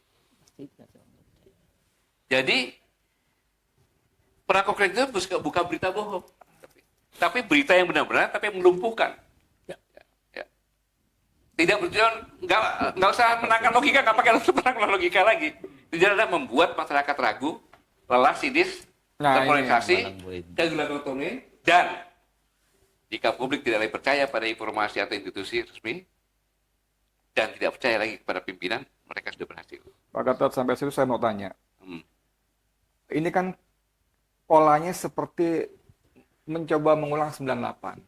Jadi perangkok itu bukan berita bohong, tapi berita yang benar-benar, tapi yang melumpuhkan. Ya. Ya. Tidak bertujuan, nggak usah menangkan logika, nggak pakai menangkan logika lagi. Tidak ada membuat masyarakat ragu, lelah, sinis, terpolarisasi, kehilangan otonomi, dan jika publik tidak lagi percaya pada informasi atau institusi resmi dan tidak percaya lagi kepada pimpinan, mereka sudah berhasil. Pak Gatot, sampai situ saya mau tanya. Hmm. Ini kan polanya seperti mencoba mengulang 98.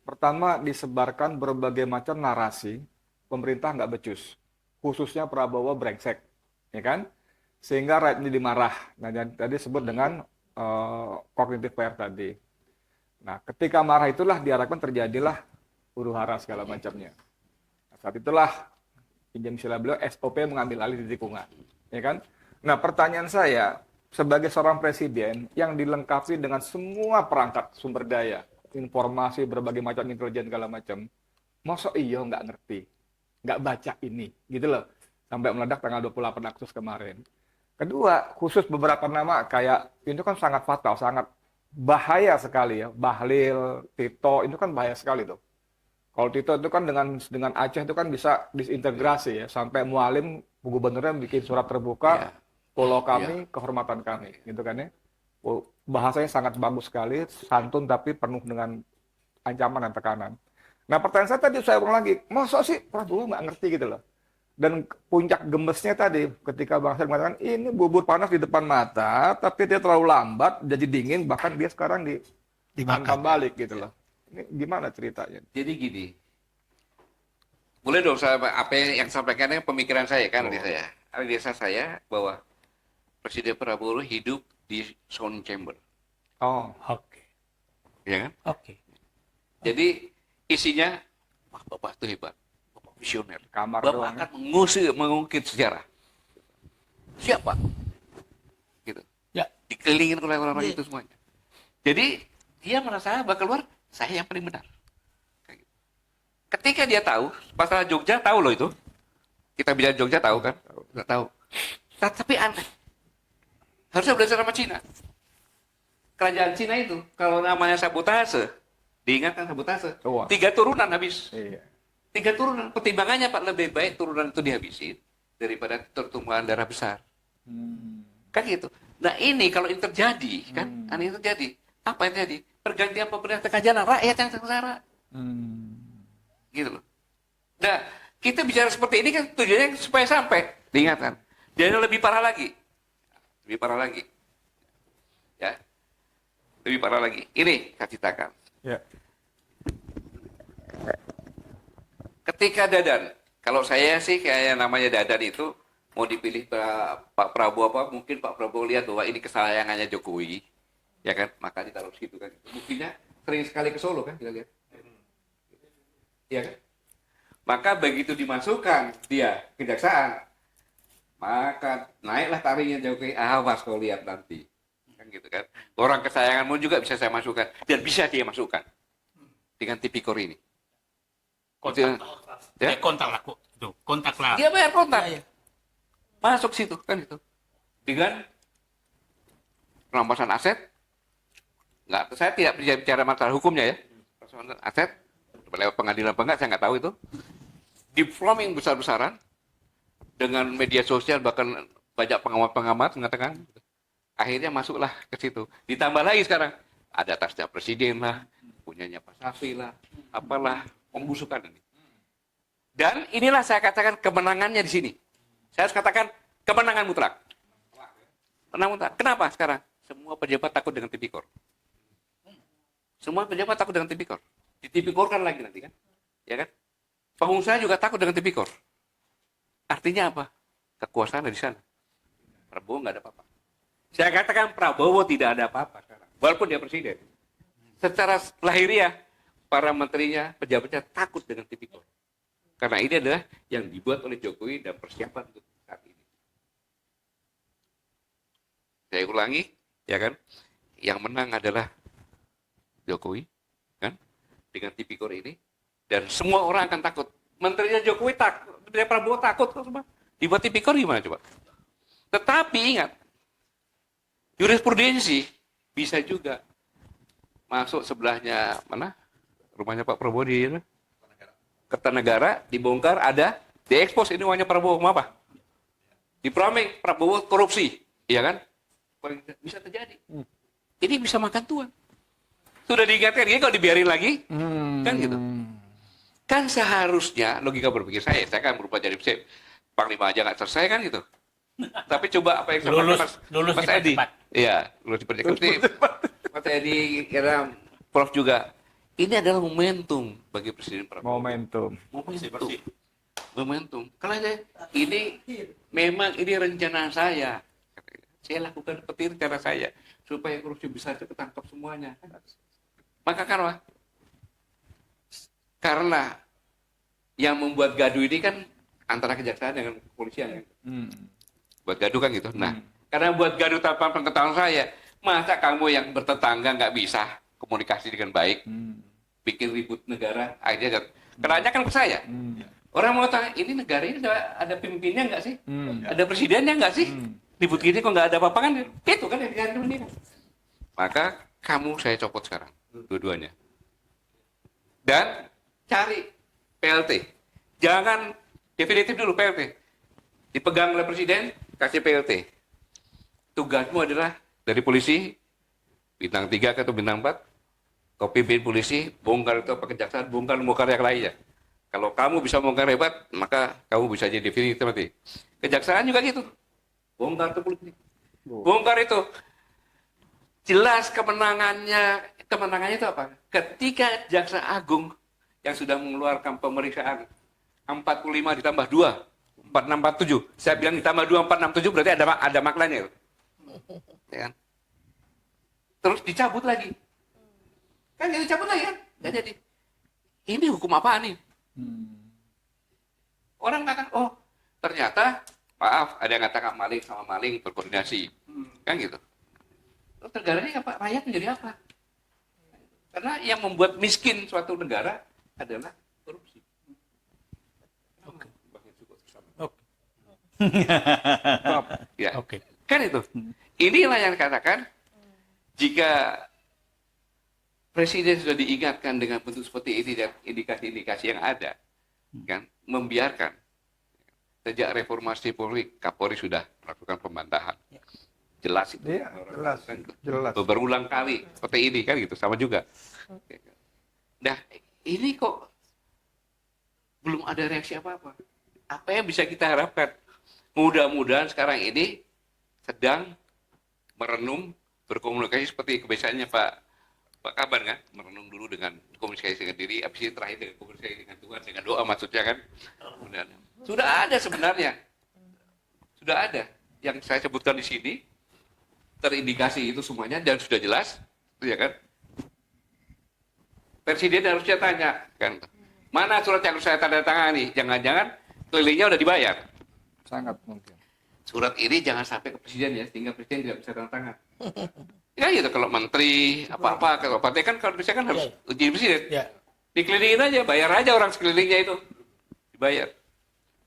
Pertama, disebarkan berbagai macam narasi, pemerintah nggak becus. Khususnya Prabowo brengsek. Ya kan? Sehingga rakyat ini dimarah. Nah, tadi sebut dengan cognitive bias tadi. Nah, ketika marah itulah diharapkan terjadilah huru-hara segala macamnya. Nah, saat itulah, pinjam istilah beliau, SOP mengambil alih di tikungan. Ya kan? Nah, pertanyaan saya, sebagai seorang presiden yang dilengkapi dengan semua perangkat sumber daya, informasi berbagai macam intelijen segala macam, masa iya nggak ngerti, nggak baca ini, gitu loh. Sampai meledak tanggal 28 Agustus kemarin. Kedua, khusus beberapa nama kayak, itu kan sangat fatal, sangat bahaya sekali ya. Bahlil, Tito, itu kan bahaya sekali tuh. Kalau Tito itu kan dengan Aceh itu kan bisa disintegrasi ya, sampai Mualim gubernurnya bikin surat terbuka, pulau kami, kehormatan kami, gitu kan ya. Bahasanya sangat bagus sekali, santun tapi penuh dengan ancaman dan tekanan. Nah, pertanyaan saya tadi saya ulang lagi, masa sih Prabowo nggak ngerti gitu loh. Dan puncak gemesnya tadi ketika Bang Syed mengatakan ini bubur panas di depan mata, tapi dia terlalu lambat, jadi dingin, bahkan dia sekarang dimakan balik gitu loh. Ini gimana ceritanya? Jadi gini, boleh dong saya apa yang sampaikannya pemikiran saya kan analisa saya bahwa Presiden Prabowo hidup di sound chamber, Oh, Oke. ya kan? Oke. Jadi isinya, wah Bapak itu hebat, Bapak visioner, kamar Bapak doang. akan mengungkit sejarah. Siapa? Gitu. Ya. Dikelilingin oleh orang-orang itu semuanya. Jadi dia merasa bakal keluar, saya yang paling benar. Kayak gitu. Ketika dia tahu, masalah Jogja tahu loh itu. Kita bicara Jogja tahu kan? Nggak tahu. Tapi aneh. Harusnya belajar sama Cina. Kerajaan Cina itu, kalau namanya sabotase, diingatkan sabotase, Wah. 3 turunan habis. Iya. 3 turunan. Pertimbangannya Pak, lebih baik turunan itu dihabisin daripada tertumpahan darah besar. Kan gitu. Nah ini kalau ini terjadi, kan? Ini terjadi. Apa yang terjadi? Pergantian pemerintah kejalan, rakyat yang sengsara. Gitu loh. Nah, kita bicara seperti ini kan tujuannya supaya sampai diingatkan. Dan lebih parah lagi. Lebih parah lagi. Ya. Lebih parah lagi. Ini saya ceritakan. Ya. Ketika Dadan, kalau saya sih kayak namanya Dadan itu mau dipilih Pak Prabowo apa, mungkin Pak Prabowo lihat bahwa ini kesayangannya Jokowi, ya kan, maka ditaruh situ kan. Buktinya sering sekali ke Solo kan, kita lihat. Iya kan? Maka begitu dimasukkan dia kejaksaan, maka naiklah taringnya Jokowi, awas kau lihat nanti. Kan gitu kan. Orang kesayanganmu juga bisa saya masukkan, dan bisa dia masukkan dengan tipikor ini. Kontak. Ya? Kontak lah kok. Itu, kontak lah. Dia bayar kontak. Iya, iya. Masuk situ kan itu. Dengan perampasan aset. Enggak, saya tidak bicara masalah hukumnya ya. Perampasan aset lewat pengadilan apa enggak saya nggak tahu itu. Di-framing besar-besaran dengan media sosial, bahkan banyak pengamat-pengamat mengatakan Akhirnya masuklah ke situ. Ditambah lagi sekarang ada tasnya presiden lah, punyanya Pak Safi lah, apalah pembusukan ini. Dan inilah saya katakan kemenangannya di sini. Saya harus katakan kemenangan mutlak. Kemenangan mutlak. Kenapa sekarang? Semua pejabat takut dengan tipikor. Semua pejabat takut dengan tipikor. Ditipikorkan lagi nanti kan? Ya kan? Pengusaha juga takut dengan tipikor. Artinya apa? Kekuasaan ada di sana. Prabowo nggak ada apa-apa. Saya katakan Prabowo tidak ada apa-apa sekarang. Walaupun dia presiden. Secara lahiriah, para menterinya, pejabatnya takut dengan tipikor. Karena ini adalah yang dibuat oleh Jokowi dan persiapan untuk saat ini. Saya ulangi, ya kan? Yang menang adalah Jokowi, kan? Dengan tipikor ini. Dan semua orang akan takut. Menterinya Jokowi takut, Prabowo takut kok semua. Dibuat tipikor gimana coba? Tetapi ingat, jurisprudensi bisa juga masuk sebelahnya mana? Rumahnya Pak Prabowo di Kertanegara, dibongkar ada, diekspos ini uangnya Prabowo mau apa? Dipromek Prabowo korupsi, iya kan? Bisa terjadi. Ini bisa makan tuan. Sudah diingatkan, ini kalau dibiarin lagi, kan gitu. Kan seharusnya logika berpikir saya kan berubah jadi panglima aja nggak selesai kan gitu. Tapi coba apa yang lulus Mas Edi, iya lulus cepat. Mas Edi kira Prof juga. Ini adalah momentum bagi Presiden Prabowo. Momentum. Momentum. Kalau ini memang ini rencana saya. Saya lakukan seperti rencana saya supaya korupsi besar itu ketangkap semuanya. Maka karena yang membuat gaduh ini kan antara kejaksaan dengan kepolisian. Buat gaduh kan gitu. Nah, karena buat gaduh tanpa pengetahuan saya, masa kamu yang bertetangga nggak bisa komunikasi dengan baik, bikin ribut negara, akhirnya kenanya kan ke saya. Orang mau tanya, ini negara ini ada pemimpinnya nggak sih? Ada presidennya nggak sih? Ribut gini kok nggak ada apa-apa kan? Itu kan yang dicari ini. Maka kamu saya copot sekarang, dua-duanya. Dan cari PLT. Jangan definitif dulu PLT. Dipegang oleh presiden, kasih PLT. Tugasmu adalah dari polisi, bintang 3 atau bintang 4, kau pimpin polisi, bongkar itu apa kejaksaan, bongkar yang lainnya. Kalau kamu bisa bongkar hebat, maka kamu bisa jadi definitif nanti. Kejaksaan juga gitu. Bongkar itu polisi. Bongkar itu. Jelas kemenangannya itu apa? Ketika Jaksa Agung yang sudah mengeluarkan pemeriksaan 45 ditambah 2, 4647. Saya bilang ditambah 2, 467 berarti ada maknanya. Ya kan? Terus dicabut lagi. Kan jadi cabut lagi kan? Nggak jadi. Ini hukum apaan nih? Orang katakan, oh ternyata, maaf, ada yang katakan maling sama maling berkoordinasi. Kan gitu. Terus negaranya apa? Rakyat menjadi apa? Karena yang membuat miskin suatu negara adalah korupsi. Oke. Ya. Oke. Kan itu. Inilah yang dikatakan jika presiden sudah diingatkan dengan bentuk seperti ini dan indikasi-indikasi yang ada, kan membiarkan. Sejak reformasi Polri, Kapolri sudah melakukan pembantahan. Jelas itu. Iya, jelas. Berulang kali seperti ini kan gitu, sama juga. Nah, ini kok belum ada reaksi apa-apa. Apa yang bisa kita harapkan? Mudah-mudahan sekarang ini sedang merenung, berkomunikasi seperti kebiasaannya Pak Kaban kan, merenung dulu dengan komunikasi dengan diri, habis itu terakhir dengan komunikasi dengan Tuhan, dengan doa maksudnya kan. Kemudian, sudah ada sebenarnya. Sudah ada. Yang saya sebutkan di sini, terindikasi itu semuanya, dan sudah jelas, ya kan. Presiden harusnya tanya, kan, mana surat yang harus saya tanda tangani? Jangan-jangan kelilingnya udah dibayar. Sangat mungkin. Surat ini jangan sampai ke presiden ya, sehingga presiden tidak bisa tanda tangan. Ya gitu, kalau menteri, apa-apa, kalau partai kan, kalau bisa kan harus uji presiden. Dikelilingin aja, bayar aja orang sekelilingnya itu. Dibayar.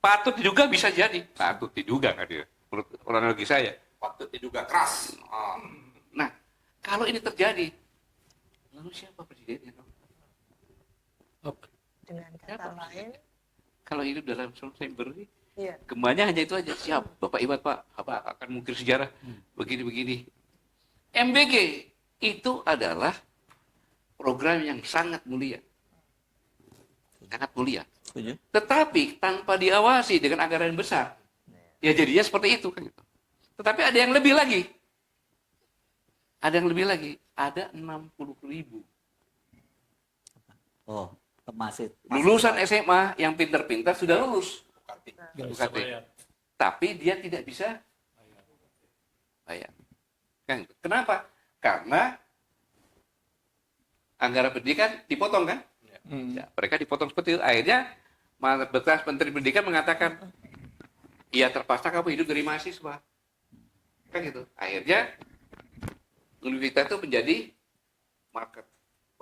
Patut diduga bisa jadi. Patut diduga kan dia. Menurut kronologi saya. Patut diduga keras. Nah, kalau ini terjadi, lalu siapa presidennya? Dengan kata lain, Kalau hidup dalam September ini, iya. kembalinya hanya itu aja. Siap, Bapak Iwan Pak, apa akan mungkin sejarah begini-begini. MBG itu adalah program yang sangat mulia. Sangat mulia. Setuju? Tetapi tanpa diawasi dengan anggaran yang besar, ya jadinya seperti itu kan gitu. Tetapi ada yang lebih lagi. Ada yang lebih lagi. Ada 60.000 Oh, masih lulusan SMA yang pintar-pintar sudah lulus. Nggak UKT. bisa bayar. Tapi dia tidak bisa bayar. Kan? Kenapa? Karena anggaran pendidikan dipotong kan? Ya, mereka dipotong seperti itu. Akhirnya bekas Menteri Pendidikan mengatakan, ya terpaksa kamu hidup dari mahasiswa. Kan gitu. Akhirnya universitas itu menjadi market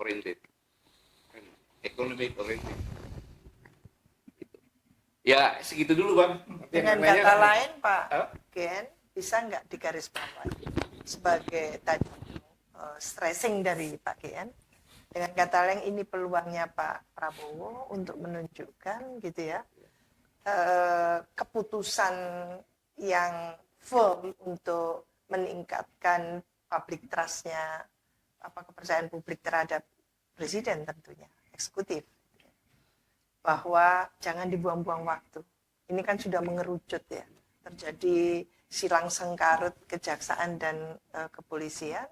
oriented. Economic oriented. Gitu. Ya segitu dulu Bang. Dengan Yang lainnya kata kan- lain, Pak Apa? Gen, bisa nggak digarisbawahi sebagai tadi stressing dari Pak Gen? Dengan kata lain, ini peluangnya Pak Prabowo untuk menunjukkan gitu ya keputusan yang firm untuk meningkatkan public trust-nya, kepercayaan publik terhadap presiden tentunya, eksekutif. Bahwa jangan dibuang-buang waktu. Ini kan sudah mengerucut ya. Terjadi silang sengkarut kejaksaan dan kepolisian.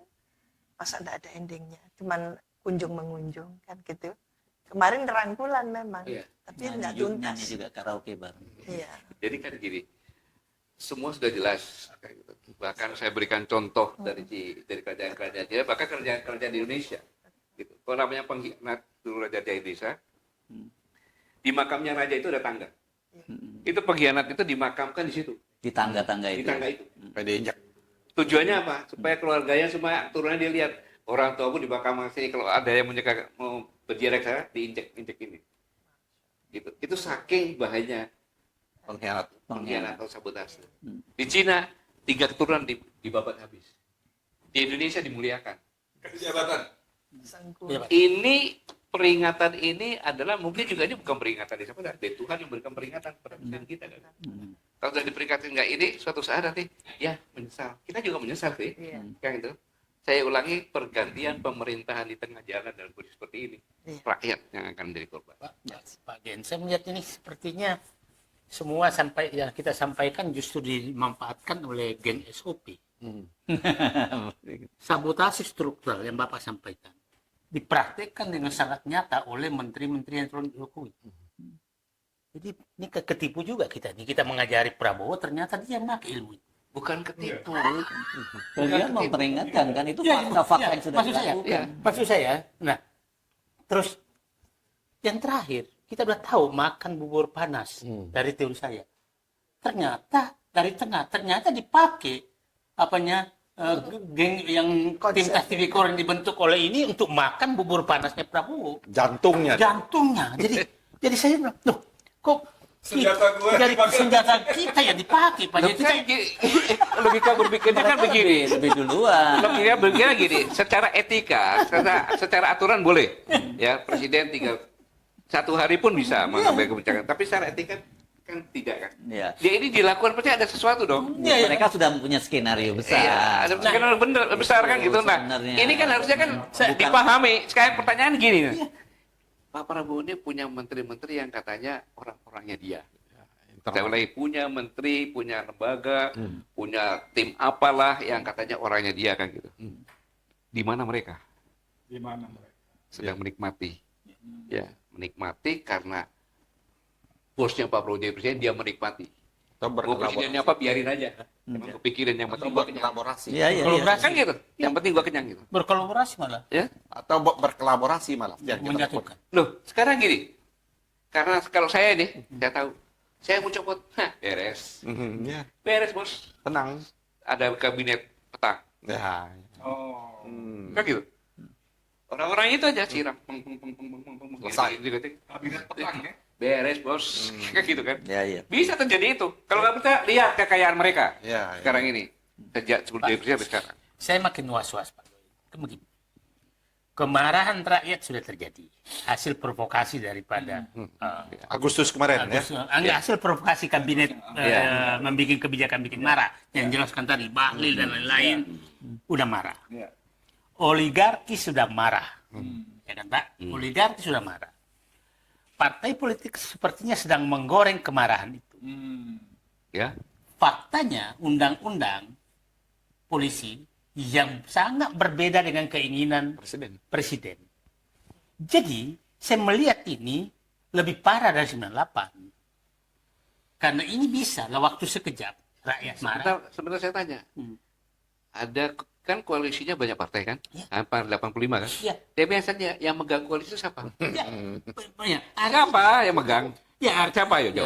Masa tidak ada endingnya? Cuman kunjung mengunjung kan gitu. Kemarin rangkulan memang, Iya. tapi tidak nyanyi tuntas. juga karaoke bareng. Iya. Jadi kan gini, semua sudah jelas. Kayak gitu. Bahkan saya berikan contoh dari kerajaan-kerajaan Jaya, bahkan kerajaan-kerajaan di Indonesia. Gitu. Kalau namanya pengkhianat dulu Raja Jaya Indonesia, di makamnya raja itu ada tangga. Itu pengkhianat itu dimakamkan di situ, Di tangga-tangga di itu. tangga itu. Diinjak. Tujuannya apa? Supaya keluarganya semua turunnya dia lihat orang tuaku di makam sini, kalau ada yang mau berjarak saya diinjek ini. Gitu. Itu saking bahayanya Pengkhianat. pengkhianat atau sabotase. Di Cina 3 keturunan dibabat habis. Di Indonesia dimuliakan. Kasih jabatan. Sengkuh. Iya, Pak. Ini peringatan ini adalah mungkin juga ini bukan peringatan dari siapa, dari Tuhan yang berikan peringatan kepada presiden kita kan. Kalau sudah diperingatin nggak ini, suatu saat nanti ya menyesal. Kita juga menyesal sih, Iya. kan itu. Saya ulangi, pergantian pemerintahan di tengah jalan dalam kondisi seperti ini, Iya. rakyat yang akan menjadi korban. Pak Gen, saya melihat ini sepertinya semua sampai yang kita sampaikan justru dimanfaatkan oleh Gen SOP. Sabotase struktural yang Bapak sampaikan dipraktekkan dengan sangat nyata oleh menteri-menteri yang turun Jokowi. Jadi ini ketipu juga kita. Ini kita mengajari Prabowo, ternyata dia pakai ilmu itu. Bukan ketipu. Dia memperingatkan kan itu Ya, fakta-fakta ya, yang sudah maksud saya, dilakukan. ya. Maksud saya, nah, terus yang terakhir, kita udah tahu makan bubur panas dari teori saya. Ternyata dari tengah, ternyata dipakai apanya geng yang tim Konsep. Tas TV Core yang dibentuk oleh ini untuk makan bubur panasnya Prabowo. Jantungnya. Jantungnya. Jadi saya bilang, loh, kok Senjata gua dari dipakai. senjata kita ya dipakai, Pak. Jadi Kan logika berpikirnya kan begini. Lebih duluan. Logika berpikirnya gini, secara etika, secara aturan boleh. Ya, presiden 1 hari pun bisa mengambil kebijakan. Tapi secara etika kan tidak kan. Ya. Ya ini dilakukan pasti ada sesuatu dong. Iya, iya. Mereka sudah mempunyai skenario besar. Iya, ada skenario bener besar kan gitu. Nah, sebenarnya. ini kan harusnya kan Bukan- dipahami. Sekarang pertanyaan gini. Pak Prabowo ini punya menteri-menteri yang katanya orang-orangnya dia. Saya ulangi, punya menteri, punya lembaga, punya tim apalah yang katanya orangnya dia kan gitu. Di mana mereka? Di mana mereka? Sedang menikmati. Ya, menikmati karena bosnya Pak Prabowo jadi presiden, dia menikmati. Atau Mau presidennya apa, biarin aja. Emang kepikiran yang penting gua kenyang. berkolaborasi. Iya, iya, iya. Kolaborasi. Kan gitu, yang penting gua kenyang gitu. Berkolaborasi malah. Ya. Atau berkolaborasi malah. Biar kita Menjatuhkan. Loh, sekarang gini. Karena kalau saya nih, saya tahu. Saya mau copot. Hah, beres. Ya, Beres, Bos. tenang. Ada kabinet petang. Ya. Oh. Kan gitu. Orang-orang itu aja siram. Peng, peng, peng, peng, peng, peng, peng, Selesai. gitu. Kabinet petang ya? Beres, Bos. Kayak gitu kan. Ya, iya. Bisa terjadi itu. Kalau nggak bisa, lihat kekayaan mereka. Ya, ya. Sekarang ini. Sejak sebelum jadi presiden sampai sekarang. Saya makin was-was, Pak. Kan begini. Kemarahan rakyat sudah terjadi. Hasil provokasi daripada Agustus kemarin ya. hasil provokasi kabinet membuat kebijakan bikin marah yang jelaskan tadi Bahlil dan lain-lain. udah marah. Iya. Oligarki sudah marah. Ya kan, Pak? Oligarki sudah marah. Partai politik sepertinya sedang menggoreng kemarahan itu. Ya. Faktanya, undang-undang polisi yang sangat berbeda dengan keinginan Presiden. presiden. Jadi, saya melihat ini lebih parah dari 98. Karena ini bisa lah waktu sekejap rakyat marah. Sebentar saya tanya. Hmm. Ada kan koalisinya banyak partai kan? Ya. Apa 85 kan? Ya, Tapi biasanya yang megang koalisi itu siapa? ya, ya. Siapa yang megang? Ya, Siapa ya, Jo?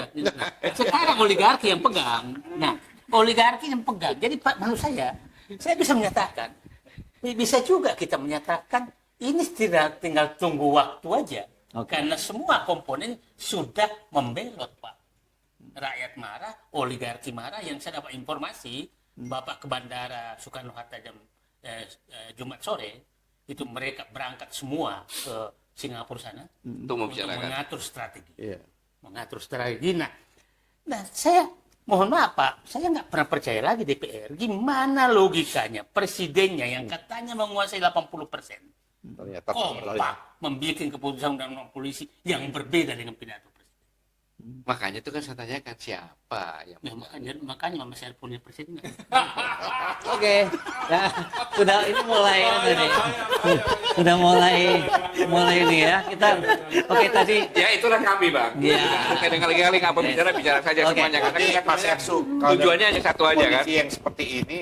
sekarang oligarki yang pegang. Nah, oligarki yang pegang. Jadi Pak, menurut saya bisa menyatakan, bisa juga kita menyatakan ini tinggal tunggu waktu aja. Oke. Karena semua komponen sudah membelot, Pak. Rakyat marah, oligarki marah. Yang saya dapat informasi, Bapak ke bandara Soekarno-Hatta jam Jumat sore, itu mereka berangkat semua ke Singapura sana Untuk membicarakan. mengatur strategi. Iya. Mengatur strategi. Nah, saya mohon maaf Pak, saya nggak pernah percaya lagi DPR. Gimana logikanya presidennya yang katanya menguasai 80%, Ternyata kompak membuat keputusan undang-undang polisi yang berbeda dengan pidato presiden. Makanya itu kan saya tanyakan siapa yang Ya, makanya Mas Syarif punya presiden. Oke. Nah, sudah ini mulai nih. Sudah mulai ini ya. Kita oke tadi Ya itulah kami bang. Iya. Kadang-kadang apa bicara saja Oke. semuanya. Karena kita Mas Ersu, kalau tujuannya hanya satu aja kan. kondisi yang seperti ini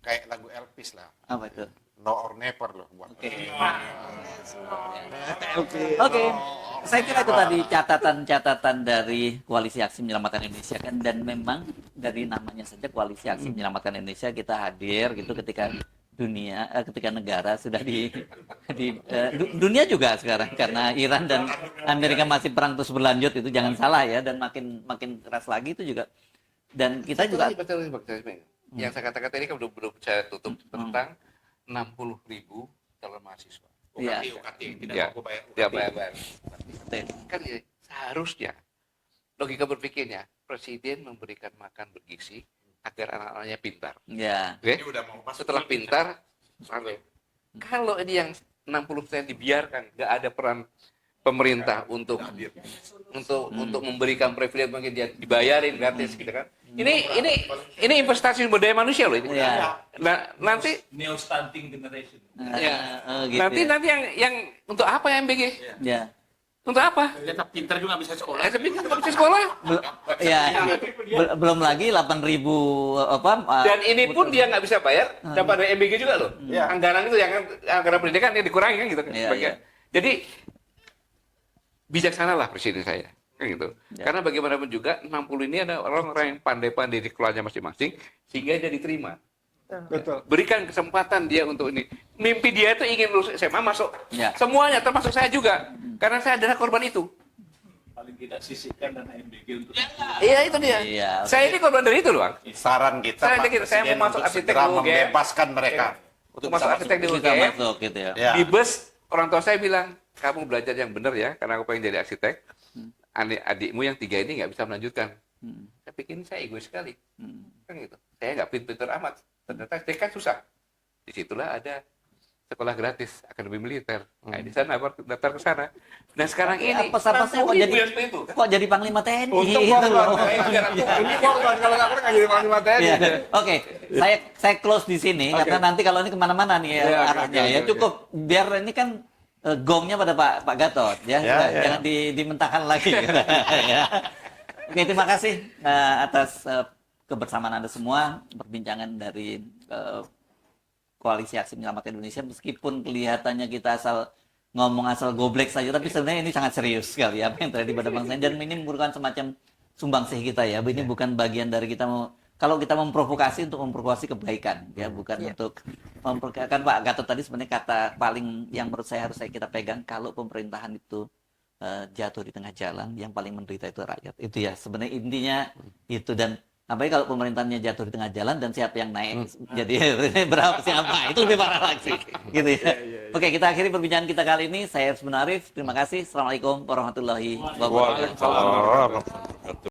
kayak lagu Elvis lah. apa itu? No or never loh buat. Oke. Oke. Saya kira itu tadi catatan-catatan dari Koalisi Aksi Menyelamatkan Indonesia kan, dan memang dari namanya saja Koalisi Aksi Menyelamatkan Indonesia kita hadir gitu ketika ketika negara sudah dunia juga sekarang karena Iran dan Amerika masih perang terus berlanjut, itu jangan salah ya, dan makin keras lagi itu juga, dan kita juga betul. Yang saya katakan tadi kan belum saya tutup tentang 60.000 calon mahasiswa. Iya. UKT tidak Ya, mampu bayar dia UKT. bayar. Kan ya, seharusnya logika berpikirnya presiden memberikan makan bergizi agar anak-anaknya pintar. ya Oke? Ini udah mau masuk. Setelah pintar, sampai. Kalau ini yang 60% dibiarkan, nggak ada peran pemerintah untuk memberikan privilege, mungkin dia dibayarin gratis gitu kan. Ini investasi sumber daya manusia loh ini. Iya. Nah, nanti neo stunting generation. Ya. gitu nanti ya. yang untuk apa yang MBG? Ya. Untuk apa? Ternyata pintar juga bisa sekolah. Tapi kan nggak bisa sekolah. Ya, belum lagi 8.000 apa? Dan ini pun dia nggak bisa bayar, dapat dari MBG juga loh. Iya. Anggaran itu anggaran pendidikan yang dikurangi kan gitu kan. Iya, sebagian. Jadi bijaksanalah presiden saya. Kan gitu. Ya. Karena bagaimanapun juga 60 ini ada orang-orang yang pandai-pandai di keluarnya masing-masing sehingga dia diterima. Betul. Berikan kesempatan dia untuk ini. Mimpi dia itu ingin lulus SMA masuk. Ya. Semuanya termasuk saya juga. Karena saya adalah korban itu. Paling tidak sisihkan dana MBG untuk Iya itu dia. Iya, oke. Saya ini korban dari itu loh, Bang. Saran kita Saya Pak pikir saya Presiden mau masuk untuk arsitek segera dulu, Gem. membebaskan mereka. Untuk masuk arsitek di Bisa UGM. masuk gitu ya. Ya. Di bus orang tua saya bilang, kamu belajar yang benar ya, karena aku pengen jadi arsitek. Adikmu yang 3 ini nggak bisa melanjutkan. Saya pikir ini saya egois sekali. Kan gitu. Saya nggak pintar amat. Ternyata STK kan susah. Disitulah ada sekolah gratis akademi militer. Nah, di sana aku daftar ke sana. Nah sekarang ini Apa saya kok 60.000 jadi yang seperti itu. kok jadi panglima TNI Untung gitu korban. loh. Ini korban, kalau nggak pernah nggak jadi panglima TNI. Iya. Oke, saya close di sini Oke. karena nanti kalau ini kemana-mana nih ya Iya, oke, arahnya oke, ya oke. cukup biar ini kan gongnya pada Pak Gatot ya, Ya, ya. jangan dimentahkan lagi. Ya. Oke, terima kasih atas kebersamaan Anda semua, perbincangan dari Koalisi Aksi Menyelamatkan Indonesia, meskipun kelihatannya kita ngomong asal goblek saja, tapi sebenarnya ini sangat serius sekali apa yang terjadi pada bangsa ini, dan ini merupakan semacam sumbangsih kita ya. Ini bukan bagian dari kita kalau kita memprovokasi untuk memprovokasi kebaikan ya, bukan untuk kan Pak Gatot tadi sebenarnya kata paling yang menurut saya harus kita pegang, kalau pemerintahan itu jatuh di tengah jalan, yang paling menderita itu rakyat. Itu ya sebenarnya intinya itu. Dan apalagi kalau pemerintahannya jatuh di tengah jalan dan siapa yang naik jadi berapa siapa, itu lebih parah lagi gitu ya. Oke, kita akhiri perbincangan kita kali ini. Saya Arif. Terima kasih. Assalamualaikum warahmatullahi wabarakatuh. Waalaikumsalam.